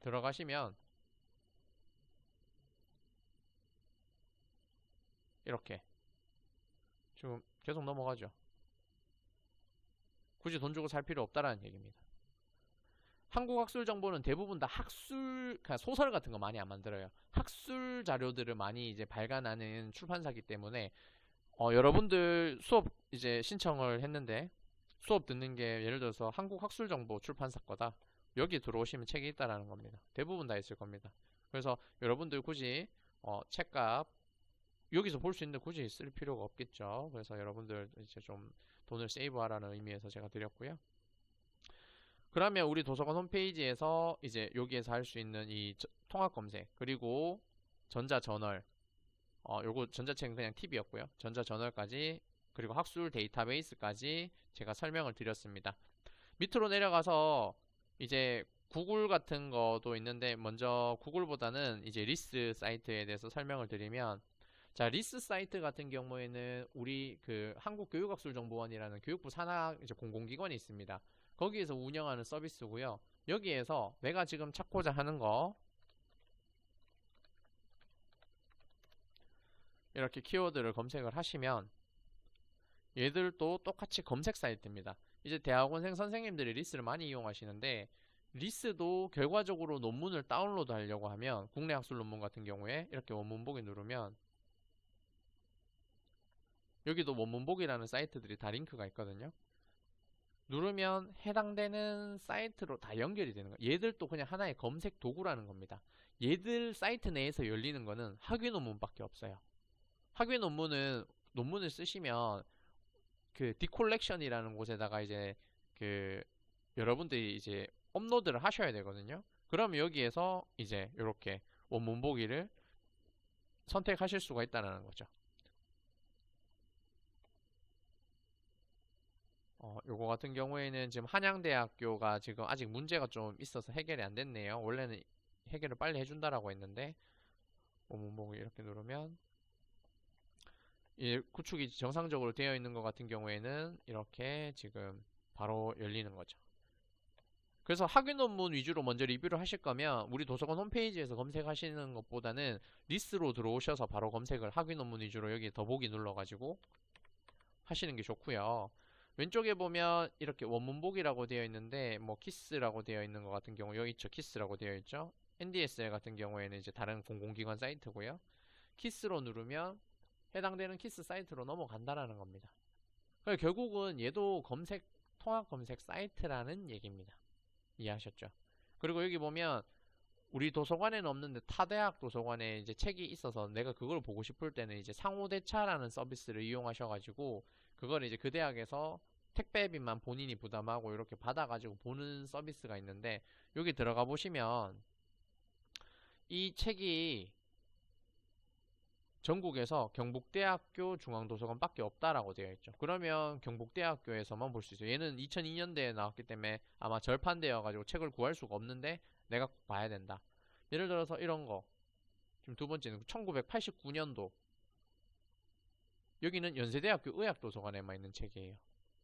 들어가시면 이렇게 지금 계속 넘어가죠. 굳이 돈 주고 살 필요 없다라는 얘기입니다. 한국 학술 정보는 대부분 다 학술, 그러니까 소설 같은 거 많이 안 만들어요. 학술 자료들을 많이 이제 발간하는 출판사기 때문에 여러분들 수업 이제 신청을 했는데 수업 듣는 게 예를 들어서 한국 학술 정보 출판사 거다. 여기 들어오시면 책이 있다라는 겁니다. 대부분 다 있을 겁니다. 그래서 여러분들 굳이 책값 여기서 볼 수 있는데 굳이 쓸 필요가 없겠죠. 그래서 여러분들 이제 좀 돈을 세이브하라는 의미에서 제가 드렸고요. 그러면 우리 도서관 홈페이지에서 이제 여기에서 할 수 있는 이 통합 검색 그리고 전자저널 요거 전자책은 그냥 팁이었고요. 전자저널까지 그리고 학술 데이터베이스까지 제가 설명을 드렸습니다. 밑으로 내려가서 이제 구글 같은 것도 있는데 먼저 구글보다는 이제 리스 사이트에 대해서 설명을 드리면 자, 리스 사이트 같은 경우에는 우리 그 한국교육학술정보원이라는 교육부 산하 이제 공공기관이 있습니다. 거기에서 운영하는 서비스고요. 여기에서 내가 지금 찾고자 하는 거 이렇게 키워드를 검색을 하시면 얘들도 똑같이 검색 사이트입니다. 이제 대학원생 선생님들이 리스를 많이 이용하시는데 리스도 결과적으로 논문을 다운로드 하려고 하면 국내 학술 논문 같은 경우에 이렇게 원문 보기 누르면 여기도 원문 보기라는 사이트들이 다 링크가 있거든요. 누르면 해당되는 사이트로 다 연결이 되는 거예요. 얘들도 그냥 하나의 검색 도구라는 겁니다. 얘들 사이트 내에서 열리는 거는 학위 논문밖에 없어요. 학위 논문은 논문을 쓰시면 그 디콜렉션이라는 곳에다가 이제 그 여러분들이 이제 업로드를 하셔야 되거든요. 그러면 여기에서 이제 이렇게 원문 보기를 선택하실 수가 있다는 거죠. 요거 같은 경우에는 지금 한양대학교가 지금 아직 문제가 좀 있어서 해결이 안 됐네요. 원래는 해결을 빨리 해준다라고 했는데 원문 보기 이렇게 누르면 구축이 정상적으로 되어 있는 것 같은 경우에는 이렇게 지금 바로 열리는 거죠. 그래서 학위 논문 위주로 먼저 리뷰를 하실 거면 우리 도서관 홈페이지에서 검색하시는 것보다는 리스로 들어오셔서 바로 검색을 학위 논문 위주로 여기 더보기 눌러가지고 하시는 게 좋고요. 왼쪽에 보면 이렇게 원문 보기라고 되어 있는데 뭐 키스라고 되어 있는 것 같은 경우 여기 있죠. 키스라고 되어 있죠. NDSL 같은 경우에는 이제 다른 공공기관 사이트고요. 키스로 누르면 해당되는 키스 사이트로 넘어간다라는 겁니다. 그러니까 결국은 얘도 검색 통합 검색 사이트라는 얘기입니다. 이해하셨죠? 그리고 여기 보면 우리 도서관에는 없는데 타 대학 도서관에 이제 책이 있어서 내가 그걸 보고 싶을 때는 이제 상호대차라는 서비스를 이용하셔가지고 그걸 이제 그 대학에서 택배비만 본인이 부담하고 이렇게 받아가지고 보는 서비스가 있는데 여기 들어가 보시면 이 책이 전국에서 경북대학교 중앙도서관밖에 없다라고 되어 있죠. 그러면 경북대학교에서만 볼 수 있어요. 얘는 2002년대에 나왔기 때문에 아마 절판되어가지고 책을 구할 수가 없는데 내가 꼭 봐야 된다. 예를 들어서 이런 거 지금 두 번째는 1989년도 여기는 연세대학교 의학도서관에만 있는 책이에요.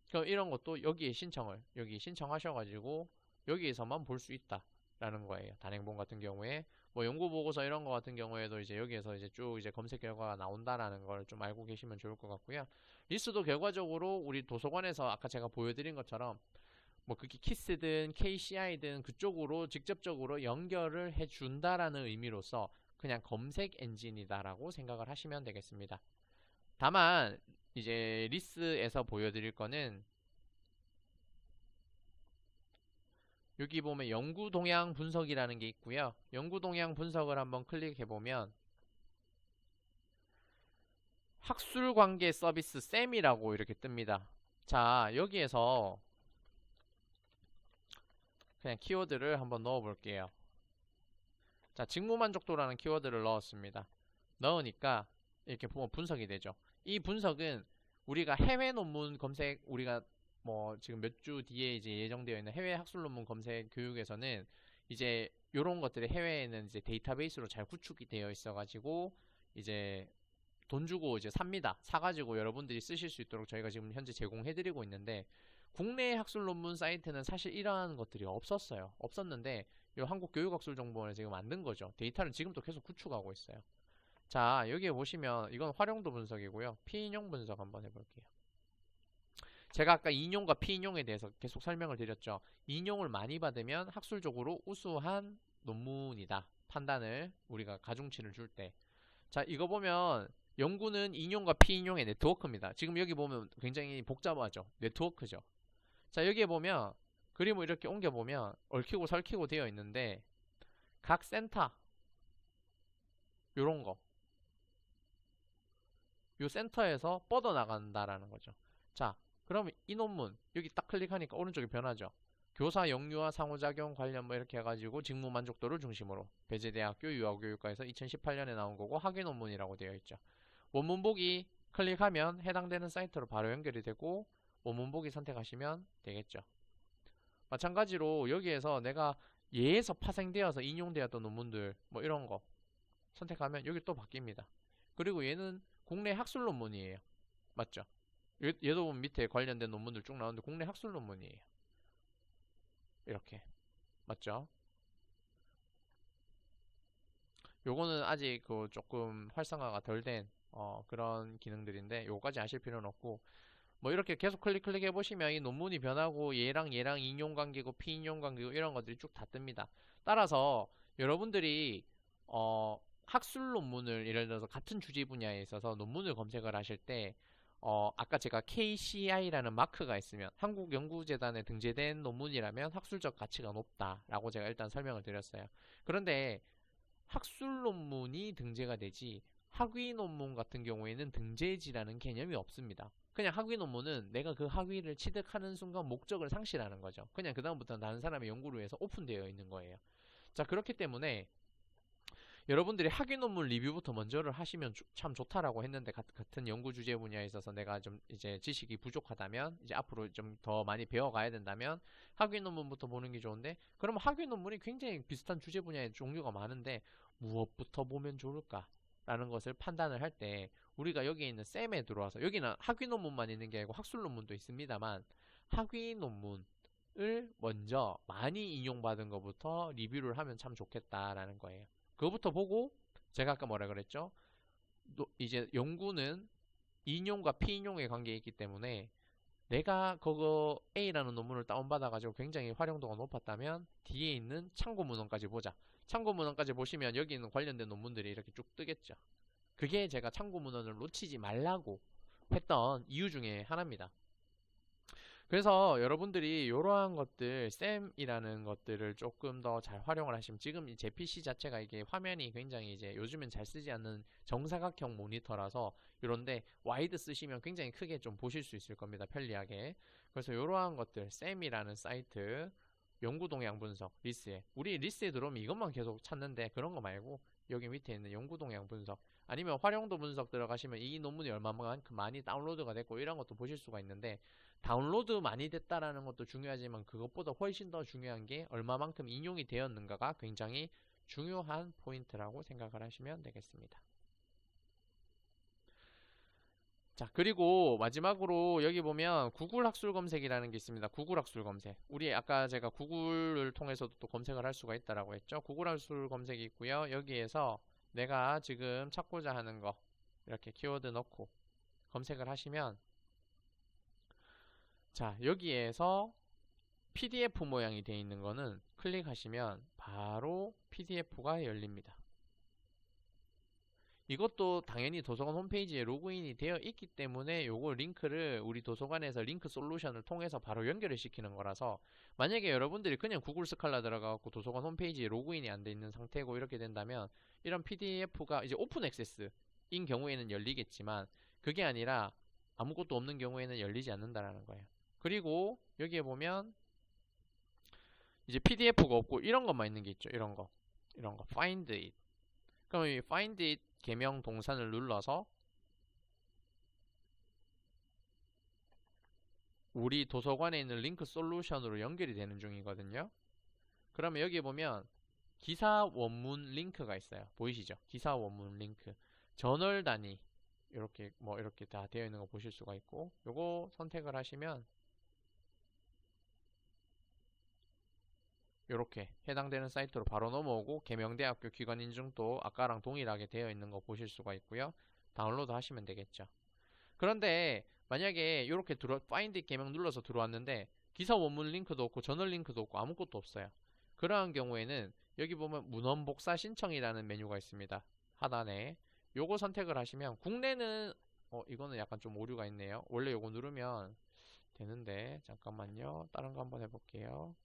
그럼 이런 것도 여기 신청하셔가지고 여기에서만 볼 수 있다라는 거예요. 단행본 같은 경우에 뭐 연구보고서 이런 거 같은 경우에도 이제 여기에서 이제 쭉 이제 검색 결과가 나온다라는 걸 좀 알고 계시면 좋을 것 같고요. 리스도 결과적으로 우리 도서관에서 아까 제가 보여드린 것처럼 뭐 그게 키스든 KCI든 그쪽으로 직접적으로 연결을 해준다라는 의미로서 그냥 검색 엔진이다라고 생각을 하시면 되겠습니다. 다만 이제 리스에서 보여드릴 거는 여기 보면 연구 동향 분석이라는 게 있고요. 연구 동향 분석을 한번 클릭해 보면 학술 관계 서비스 쌤이라고 이렇게 뜹니다. 자, 여기에서 그냥 키워드를 한번 넣어 볼게요. 자, 직무 만족도라는 키워드를 넣었습니다. 넣으니까 이렇게 보면 분석이 되죠. 이 분석은 우리가 해외 논문 검색 우리가 뭐 지금 몇 주 뒤에 이제 예정되어 있는 해외 학술 논문 검색 교육에서는 이제 요런 것들이 해외에는 이제 데이터베이스로 잘 구축이 되어 있어 가지고 이제 돈 주고 이제 삽니다. 사가지고 여러분들이 쓰실 수 있도록 저희가 지금 현재 제공해 드리고 있는데 국내 학술 논문 사이트는 사실 이러한 것들이 없었어요. 없었는데 요 한국교육학술정보원에 지금 만든 거죠. 데이터를 지금도 계속 구축하고 있어요. 자, 여기에 보시면 이건 활용도 분석이고요. 피인용 분석 한번 해볼게요. 제가 아까 인용과 피인용에 대해서 계속 설명을 드렸죠. 인용을 많이 받으면 학술적으로 우수한 논문이다. 판단을 우리가 가중치를 줄 때. 자, 이거 보면 연구는 인용과 피인용의 네트워크입니다. 지금 여기 보면 굉장히 복잡하죠. 네트워크죠. 자, 여기에 보면 그림을 이렇게 옮겨보면 얽히고 설키고 되어 있는데 각 센터 요런 거, 요 센터에서 뻗어나간다라는 거죠. 자, 그러면 이 논문 여기 딱 클릭하니까 오른쪽에 변하죠. 교사 영유아 상호작용 관련 뭐 이렇게 해가지고 직무 만족도를 중심으로 배재대학교 유아교육과에서 2018년에 나온 거고 학위 논문이라고 되어 있죠. 원문 보기 클릭하면 해당되는 사이트로 바로 연결이 되고 원문 보기 선택하시면 되겠죠. 마찬가지로 여기에서 내가 얘에서 파생되어서 인용되었던 논문들 뭐 이런 거 선택하면 여기 또 바뀝니다. 그리고 얘는 국내 학술 논문이에요. 맞죠? 얘도 보면 밑에 관련된 논문들 쭉 나오는데 국내 학술 논문이에요. 이렇게 맞죠? 요거는 아직 그 조금 활성화가 덜 된 그런 기능들인데 요거까지 아실 필요는 없고 뭐 이렇게 계속 클릭 해보시면 이 논문이 변하고 얘랑 인용 관계고 피인용 관계고 이런 것들이 쭉 다 뜹니다. 따라서 여러분들이 학술 논문을 예를 들어서 같은 주제 분야에 있어서 논문을 검색을 하실 때 아까 제가 KCI라는 마크가 있으면 한국연구재단에 등재된 논문이라면 학술적 가치가 높다라고 제가 일단 설명을 드렸어요. 그런데 학술 논문이 등재가 되지 학위 논문 같은 경우에는 등재지라는 개념이 없습니다. 그냥 학위 논문은 내가 그 학위를 취득하는 순간 목적을 상실하는 거죠. 그냥 그 다음부터는 다른 사람의 연구를 위해서 오픈되어 있는 거예요. 자, 그렇기 때문에 여러분들이 학위 논문 리뷰부터 먼저를 하시면 참 좋다라고 했는데 같은 연구 주제 분야에 있어서 내가 좀 이제 지식이 부족하다면 이제 앞으로 좀 더 많이 배워가야 된다면 학위 논문부터 보는 게 좋은데 그럼 학위 논문이 굉장히 비슷한 주제 분야의 종류가 많은데 무엇부터 보면 좋을까? 라는 것을 판단을 할 때 우리가 여기에 있는 쌤에 들어와서 여기는 학위 논문만 있는 게 아니고 학술 논문도 있습니다만 학위 논문을 먼저 많이 인용받은 것부터 리뷰를 하면 참 좋겠다라는 거예요. 그거부터 보고 제가 아까 뭐라 그랬죠? 이제 연구는 인용과 피인용의 관계에 있기 때문에 내가 그거 A라는 논문을 다운받아가지고 굉장히 활용도가 높았다면 뒤에 있는 참고 문헌까지 보자. 참고 문헌까지 보시면 여기 있는 관련된 논문들이 이렇게 쭉 뜨겠죠. 그게 제가 참고 문헌을 놓치지 말라고 했던 이유 중에 하나입니다. 그래서 여러분들이 이러한 것들, 쌤이라는 것들을 조금 더 잘 활용을 하시면 지금 제 PC 자체가 이게 화면이 굉장히 이제 요즘엔 잘 쓰지 않는 정사각형 모니터라서 이런데 와이드 쓰시면 굉장히 크게 좀 보실 수 있을 겁니다. 편리하게. 그래서 이러한 것들, 쌤이라는 사이트, 연구 동향 분석, 리스에 우리 리스에 들어오면 이것만 계속 찾는데 그런 거 말고 여기 밑에 있는 연구 동향 분석 아니면 활용도 분석 들어가시면 이 논문이 얼마만큼 많이 다운로드가 됐고 이런 것도 보실 수가 있는데 다운로드 많이 됐다라는 것도 중요하지만 그것보다 훨씬 더 중요한 게 얼마만큼 인용이 되었는가가 굉장히 중요한 포인트라고 생각을 하시면 되겠습니다. 자, 그리고 마지막으로 여기 보면 구글 학술 검색이라는 게 있습니다. 구글 학술 검색. 우리 아까 제가 구글을 통해서도 또 검색을 할 수가 있다라고 했죠. 구글 학술 검색이 있고요. 여기에서 내가 지금 찾고자 하는 거 이렇게 키워드 넣고 검색을 하시면 자, 여기에서 PDF 모양이 되어 있는 거는 클릭하시면 바로 PDF가 열립니다. 이것도 당연히 도서관 홈페이지에 로그인이 되어 있기 때문에 요거 링크를 우리 도서관에서 링크 솔루션을 통해서 바로 연결을 시키는 거라서 만약에 여러분들이 그냥 구글 스칼라 들어가고 도서관 홈페이지에 로그인이 안 돼 있는 상태고 이렇게 된다면 이런 PDF가 이제 오픈 액세스인 경우에는 열리겠지만 그게 아니라 아무것도 없는 경우에는 열리지 않는다라는 거예요. 그리고 여기에 보면 이제 PDF가 없고 이런 것만 있는 게 있죠. 이런 거 find it. 그럼 이 find it 개명 동산을 눌러서 우리 도서관에 있는 링크 솔루션으로 연결이 되는 중이거든요. 그러면 여기 보면 기사 원문 링크가 있어요. 보이시죠? 기사 원문 링크. 저널 단위 이렇게 뭐 이렇게 다 되어 있는 거 보실 수가 있고 요거 선택을 하시면 이렇게 해당되는 사이트로 바로 넘어오고 계명대학교 기관 인증도 아까랑 동일하게 되어 있는 거 보실 수가 있고요. 다운로드 하시면 되겠죠. 그런데 만약에 이렇게 파인드 개명 눌러서 들어왔는데 기사 원문 링크도 없고 저널 링크도 없고 아무것도 없어요. 그러한 경우에는 여기 보면 문헌 복사 신청이라는 메뉴가 있습니다. 하단에 요거 선택을 하시면 국내는 이거는 약간 좀 오류가 있네요. 원래 요거 누르면 되는데 잠깐만요. 다른 거 한번 해볼게요.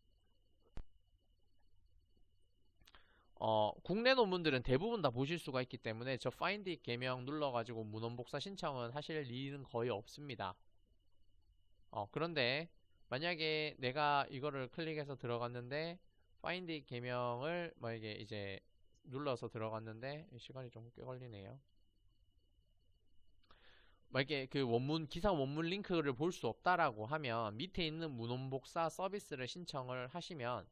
국내 논문들은 대부분 다 보실 수가 있기 때문에 저 파인드 개명 눌러가지고 문헌 복사 신청은 하실 일은 거의 없습니다. 그런데 만약에 내가 이거를 클릭해서 들어갔는데 파인드 개명을 만약에 이제 눌러서 들어갔는데 시간이 좀 꽤 걸리네요. 만약에 그 기사 원문 링크를 볼 수 없다라고 하면 밑에 있는 문헌 복사 서비스를 신청을 하시면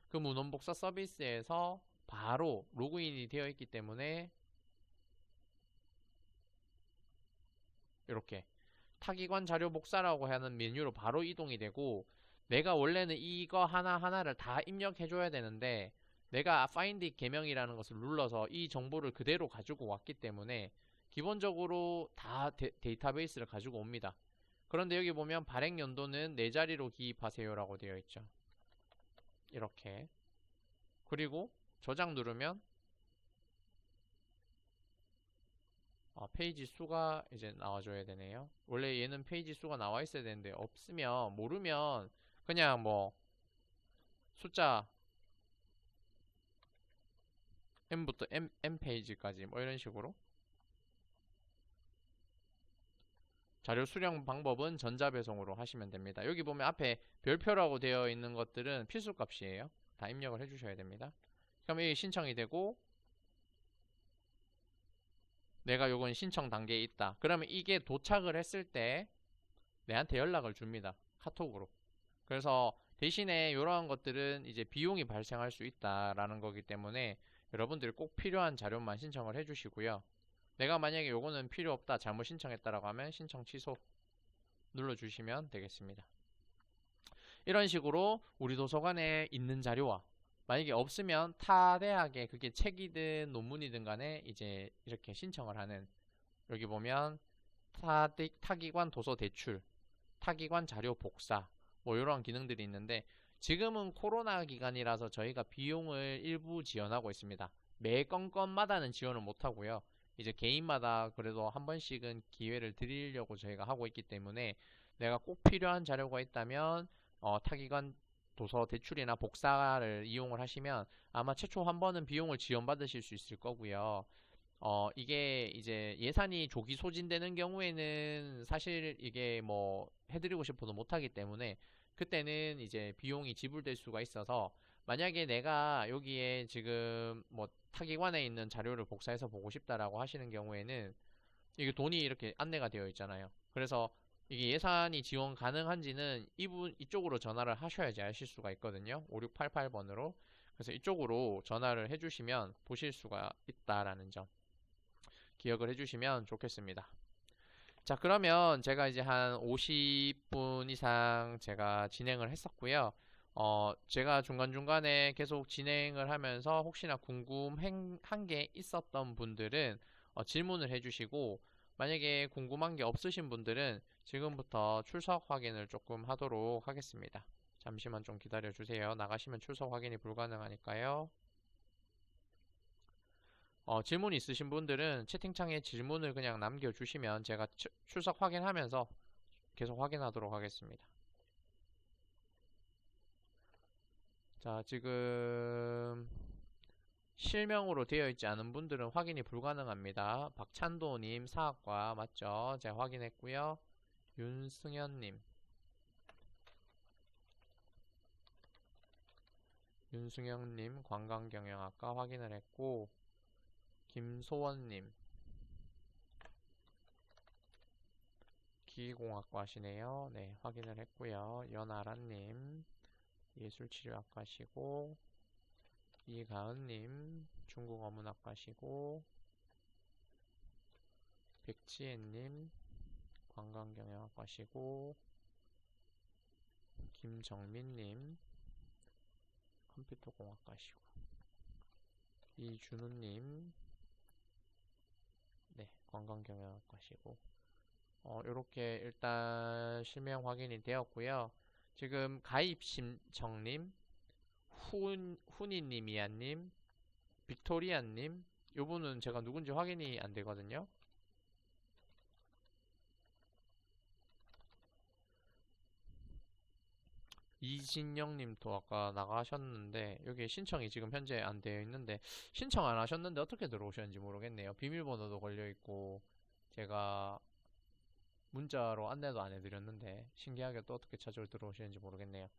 그 문헌 복사 서비스에서 바로 로그인이 되어 있기 때문에 이렇게 타기관 자료 복사라고 하는 메뉴로 바로 이동이 되고 내가 원래는 이거 하나하나를 다 입력해 줘야 되는데 내가 find 개명이라는 것을 눌러서 이 정보를 그대로 가지고 왔기 때문에 기본적으로 다 데이터베이스를 가지고 옵니다. 그런데 여기 보면 발행 연도는 네 자리로 기입하세요 라고 되어 있죠. 이렇게. 그리고 저장 누르면 페이지 수가 이제 나와줘야 되네요. 원래 얘는 페이지 수가 나와 있어야 되는데 없으면 모르면 그냥 뭐 숫자 M부터 M 페이지까지 뭐 이런 식으로 자료 수령 방법은 전자배송으로 하시면 됩니다. 여기 보면 앞에 별표라고 되어 있는 것들은 필수 값이에요. 다 입력을 해주셔야 됩니다. 그럼 이게 신청이 되고 내가 요건 신청 단계에 있다. 그러면 이게 도착을 했을 때 내한테 연락을 줍니다. 카톡으로. 그래서 대신에 이러한 것들은 이제 비용이 발생할 수 있다라는 거기 때문에 여러분들이 꼭 필요한 자료만 신청을 해주시고요. 내가 만약에 요거는 필요 없다, 잘못 신청했다라고 하면 신청 취소 눌러주시면 되겠습니다. 이런 식으로 우리 도서관에 있는 자료와 만약에 없으면 타 대학에 그게 책이든 논문이든 간에 이제 이렇게 신청을 하는 여기 보면 타기관 도서 대출, 타기관 자료 복사 뭐 이런 기능들이 있는데 지금은 코로나 기간이라서 저희가 비용을 일부 지원하고 있습니다. 매 건건마다는 지원을 못하고요. 이제 개인마다 그래도 한 번씩은 기회를 드리려고 저희가 하고 있기 때문에 내가 꼭 필요한 자료가 있다면 타기관 도서 대출이나 복사를 이용을 하시면 아마 최초 한 번은 비용을 지원받으실 수 있을 거고요. 이게 이제 예산이 조기 소진되는 경우에는 사실 이게 뭐 해드리고 싶어도 못하기 때문에 그때는 이제 비용이 지불될 수가 있어서 만약에 내가 여기에 지금 뭐 타기관에 있는 자료를 복사해서 보고 싶다라고 하시는 경우에는 이게 돈이 이렇게 안내가 되어 있잖아요. 그래서 이게 예산이 지원 가능한지는 이쪽으로 전화를 하셔야지 아실 수가 있거든요. 5688번으로. 그래서 이쪽으로 전화를 해주시면 보실 수가 있다라는 점 기억을 해주시면 좋겠습니다. 자, 그러면 제가 이제 한 50분 이상 제가 진행을 했었고요. 제가 중간중간에 계속 진행을 하면서 혹시나 궁금한 게 있었던 분들은 질문을 해주시고 만약에 궁금한 게 없으신 분들은 지금부터 출석 확인을 조금 하도록 하겠습니다. 잠시만 좀 기다려 주세요. 나가시면 출석 확인이 불가능하니까요. 질문 있으신 분들은 채팅창에 질문을 그냥 남겨주시면 제가 출석 확인하면서 계속 확인하도록 하겠습니다. 자, 지금 실명으로 되어 있지 않은 분들은 확인이 불가능합니다. 박찬도님 사학과 맞죠? 제가 확인했고요. 윤승현님 관광경영학과 확인을 했고 김소원님 기계공학과 하시네요. 네, 확인을 했고요. 연아라님 예술치료학과시고 이가은님 중국어문학과시고 백지혜님 관광경영학과시고 김정민님 컴퓨터공학과시고 이준우님 네 관광경영학과시고 요렇게 일단 실명 확인이 되었고요. 지금 가입 신청님, 후니님이야님, 빅토리아님, 요분은 제가 누군지 확인이 안 되거든요. 이진영님도 아까 나가셨는데 여기 신청이 지금 현재 안 되어 있는데 신청 안 하셨는데 어떻게 들어오셨는지 모르겠네요. 비밀번호도 걸려 있고 제가 문자로 안내도 안 해드렸는데 신기하게 또 어떻게 찾아 들어오시는지 모르겠네요.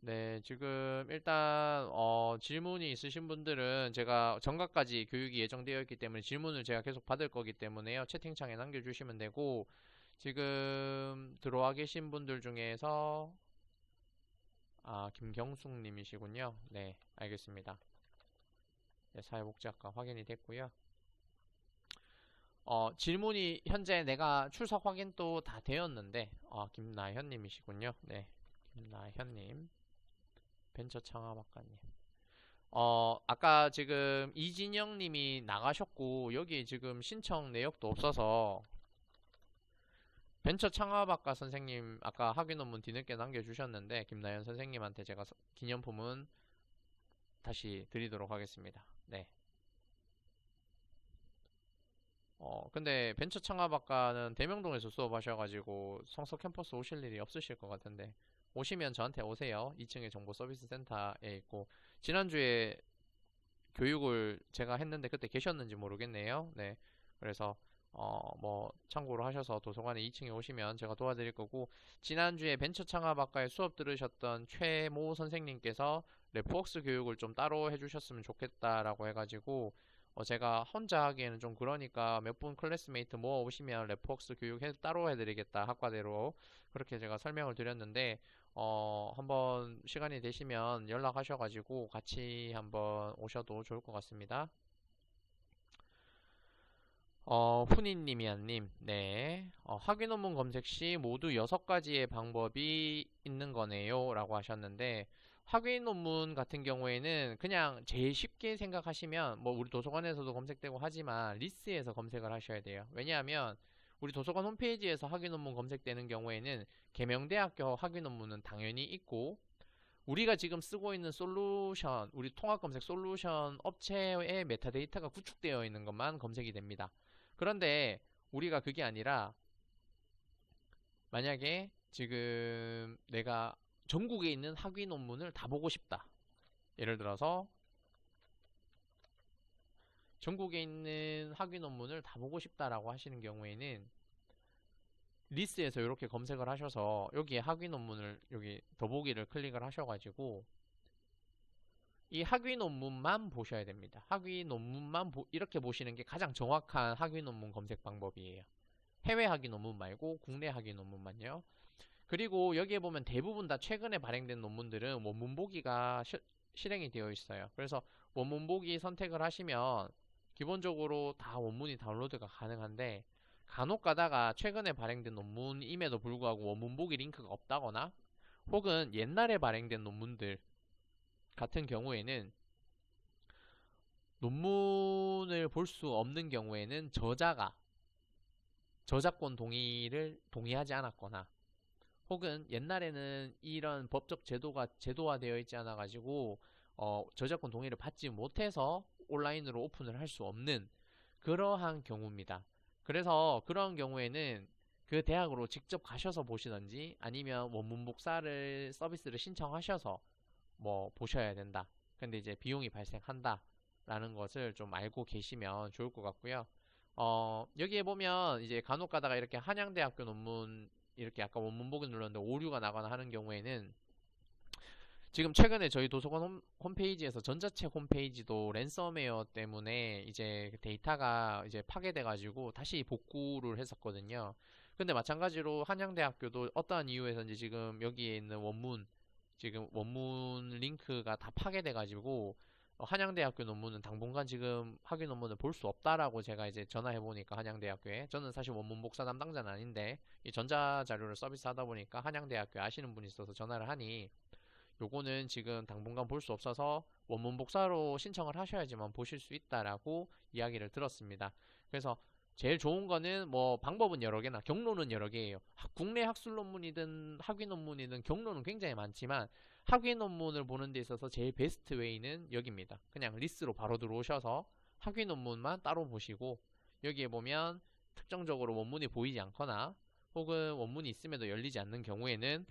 네, 지금 일단 질문이 있으신 분들은 제가 정각까지 교육이 예정되어 있기 때문에 질문을 제가 계속 받을 거기 때문에요. 채팅창에 남겨주시면 되고 지금 들어와 계신 분들 중에서 김경숙 님이시군요. 네, 알겠습니다. 네, 사회복지학과 확인이 됐고요. 질문이 현재 내가 출석 확인도 다 되었는데 김나현 님이시군요. 네, 김나현 님. 벤처 창업학과님. 아까 지금 이진영 님이 나가셨고, 여기 지금 신청 내역도 없어서, 벤처 창업학과 선생님, 아까 학위 논문 뒤늦게 남겨주셨는데, 김나연 선생님한테 제가 기념품은 다시 드리도록 하겠습니다. 네. 근데 벤처 창업학과는 대명동에서 수업하셔가지고, 성서 캠퍼스 오실 일이 없으실 것 같은데, 오시면 저한테 오세요. 2층에 정보 서비스 센터에 있고, 지난주에 교육을 제가 했는데 그때 계셨는지 모르겠네요. 네. 그래서 뭐 참고로 하셔서 도서관에 2층에 오시면 제가 도와드릴 거고 지난주에 벤처 창업학과에 수업 들으셨던 최모 선생님께서 랩웍스 교육을 좀 따로 해주셨으면 좋겠다라고 해가지고 제가 혼자 하기에는 좀 그러니까 몇 분 클래스메이트 모아 오시면 랩웍스 교육 따로 해드리겠다 학과대로 그렇게 제가 설명을 드렸는데 한번 시간이 되시면 연락하셔가지고 같이 한번 오셔도 좋을 것 같습니다. 푸니님이야님, 네. 학위 논문 검색 시 모두 6가지의 방법이 있는 거네요. 라고 하셨는데, 학위 논문 같은 경우에는 그냥 제일 쉽게 생각하시면, 뭐, 우리 도서관에서도 검색되고 하지만, 리스에서 검색을 하셔야 돼요. 왜냐하면, 우리 도서관 홈페이지에서 학위 논문 검색되는 경우에는, 계명대학교 학위 논문은 당연히 있고, 우리가 지금 쓰고 있는 솔루션, 우리 통합 검색 솔루션 업체의 메타데이터가 구축되어 있는 것만 검색이 됩니다. 그런데 우리가 그게 아니라 만약에 지금 내가 전국에 있는 학위 논문을 다 보고 싶다. 예를 들어서 전국에 있는 학위 논문을 다 보고 싶다라고 하시는 경우에는 리스에서 이렇게 검색을 하셔서 여기에 학위 논문을 여기 더보기를 클릭을 하셔가지고 이 학위 논문만 보셔야 됩니다. 학위 논문만 이렇게 보시는 게 가장 정확한 학위 논문 검색 방법이에요. 해외 학위 논문 말고 국내 학위 논문만요. 그리고 여기에 보면 대부분 다 최근에 발행된 논문들은 원문 보기가 실행이 되어 있어요. 그래서 원문 보기 선택을 하시면 기본적으로 다 원문이 다운로드가 가능한데 간혹 가다가 최근에 발행된 논문임에도 불구하고 원문 보기 링크가 없다거나 혹은 옛날에 발행된 논문들 같은 경우에는 논문을 볼 수 없는 경우에는 저자가 저작권 동의를 동의하지 않았거나 혹은 옛날에는 이런 법적 제도가 제도화되어 있지 않아 가지고 저작권 동의를 받지 못해서 온라인으로 오픈을 할 수 없는 그러한 경우입니다. 그래서 그런 경우에는 그 대학으로 직접 가셔서 보시던지 아니면 원문 복사를 서비스를 신청하셔서 뭐 보셔야 된다. 근데 이제 비용이 발생한다. 라는 것을 좀 알고 계시면 좋을 것 같고요. 여기에 보면 이제 간혹 가다가 이렇게 한양대학교 논문 이렇게 아까 원문 보기 눌렀는데 오류가 나거나 하는 경우에는 지금 최근에 저희 도서관 홈페이지에서 전자책 홈페이지도 랜섬웨어 때문에 이제 데이터가 이제 파괴돼가지고 다시 복구를 했었거든요. 근데 마찬가지로 한양대학교도 어떠한 이유에서인지 지금 여기에 있는 원문 지금 원문 링크가 다 파괴돼가지고 한양대학교 논문은 당분간 지금 학위 논문을 볼 수 없다라고 제가 이제 전화해보니까 한양대학교에 저는 사실 원문 복사 담당자는 아닌데 이 전자자료를 서비스하다 보니까 한양대학교에 아시는 분이 있어서 전화를 하니 요거는 지금 당분간 볼 수 없어서 원문 복사로 신청을 하셔야지만 보실 수 있다라고 이야기를 들었습니다. 그래서 제일 좋은 거는 뭐 방법은 여러 개나 경로는 여러 개예요. 국내 학술 논문이든 학위 논문이든 경로는 굉장히 많지만 학위 논문을 보는 데 있어서 제일 베스트 웨이는 여기입니다. 그냥 리스트로 바로 들어오셔서 학위 논문만 따로 보시고 여기에 보면 특정적으로 원문이 보이지 않거나 혹은 원문이 있음에도 열리지 않는 경우에는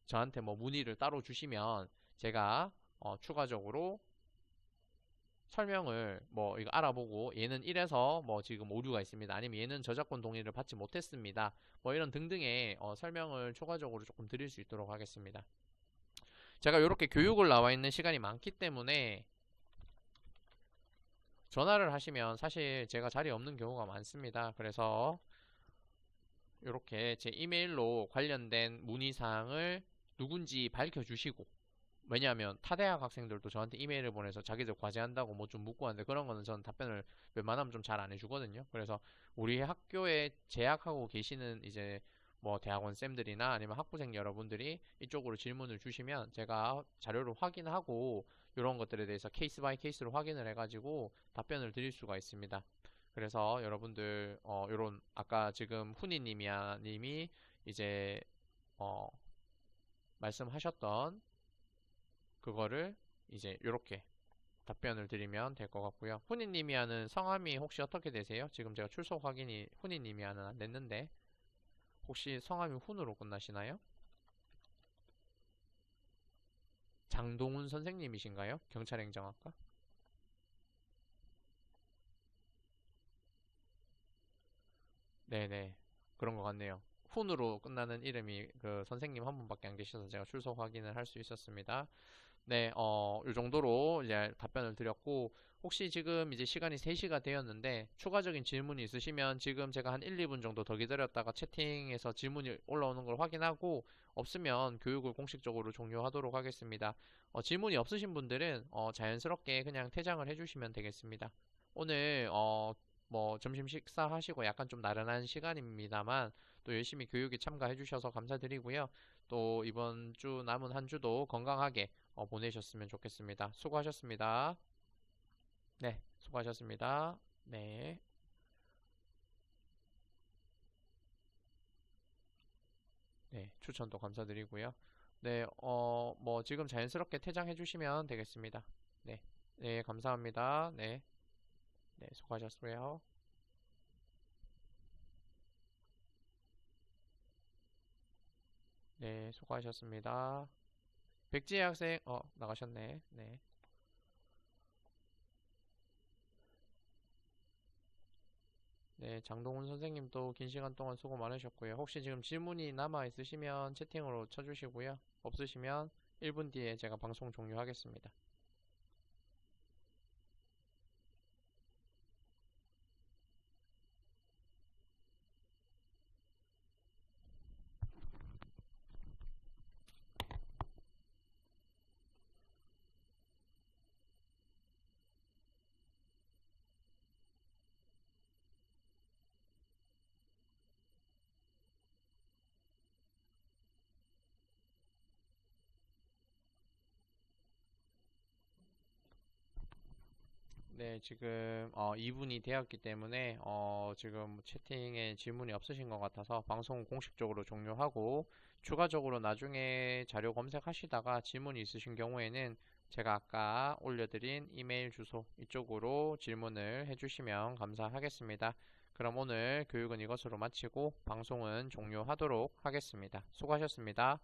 저한테 뭐 문의를 따로 주시면 제가 추가적으로 설명을 뭐 이거 알아보고 얘는 이래서 뭐 지금 오류가 있습니다. 아니면 얘는 저작권 동의를 받지 못했습니다. 뭐 이런 등등의 설명을 추가적으로 조금 드릴 수 있도록 하겠습니다. 제가 이렇게 교육을 나와 있는 시간이 많기 때문에 전화를 하시면 사실 제가 자리에 없는 경우가 많습니다. 그래서 이렇게 제 이메일로 관련된 문의사항을 누군지 밝혀주시고 왜냐하면 타대학 학생들도 저한테 이메일을 보내서 자기들 과제한다고 뭐 좀 묻고 하는데 그런 거는 저는 답변을 웬만하면 좀 잘 안 해주거든요. 그래서 우리 학교에 재학하고 계시는 이제 뭐 대학원 쌤들이나 아니면 학부생 여러분들이 이쪽으로 질문을 주시면 제가 자료를 확인하고 이런 것들에 대해서 케이스 바이 케이스로 확인을 해가지고 답변을 드릴 수가 있습니다. 그래서 여러분들 요런 아까 지금 님이 이제 어 말씀하셨던 그거를 이제 요렇게 답변을 드리면 될 것 같고요. 후니님이 하는 성함이 혹시 어떻게 되세요? 지금 제가 출석 확인이 후니님이 하는 안 됐는데 혹시 성함이 훈으로 끝나시나요? 장동훈 선생님이신가요? 경찰행정학과? 네네 그런 것 같네요. 훈으로 끝나는 이름이 그 선생님 한 분밖에 안 계셔서 제가 출석 확인을 할 수 있었습니다. 네, 요 정도로 이제 답변을 드렸고, 혹시 지금 이제 시간이 3시가 되었는데, 추가적인 질문이 있으시면 지금 제가 한 1, 2분 정도 더 기다렸다가 채팅에서 질문이 올라오는 걸 확인하고, 없으면 교육을 공식적으로 종료하도록 하겠습니다. 질문이 없으신 분들은 자연스럽게 그냥 퇴장을 해주시면 되겠습니다. 오늘 뭐 점심 식사하시고 약간 좀 나른한 시간입니다만, 또 열심히 교육에 참가해 주셔서 감사드리고요. 또 이번 주 남은 한 주도 건강하게 보내셨으면 좋겠습니다. 수고하셨습니다. 네, 수고하셨습니다. 네, 네, 추천도 감사드리고요. 네, 뭐 지금 자연스럽게 퇴장해 주시면 되겠습니다. 네, 네, 감사합니다. 네, 네, 수고하셨고요. 네, 수고하셨습니다. 백지혜 학생, 나가셨네. 네. 네, 장동훈 선생님도 긴 시간 동안 수고 많으셨고요. 혹시 지금 질문이 남아 있으시면 채팅으로 쳐주시고요. 없으시면 1분 뒤에 제가 방송 종료하겠습니다. 네, 지금 2분이 되었기 때문에 지금 채팅에 질문이 없으신 것 같아서 방송 공식적으로 종료하고 추가적으로 나중에 자료 검색하시다가 질문이 있으신 경우에는 제가 아까 올려드린 이메일 주소 이쪽으로 질문을 해주시면 감사하겠습니다. 그럼 오늘 교육은 이것으로 마치고 방송은 종료하도록 하겠습니다. 수고하셨습니다.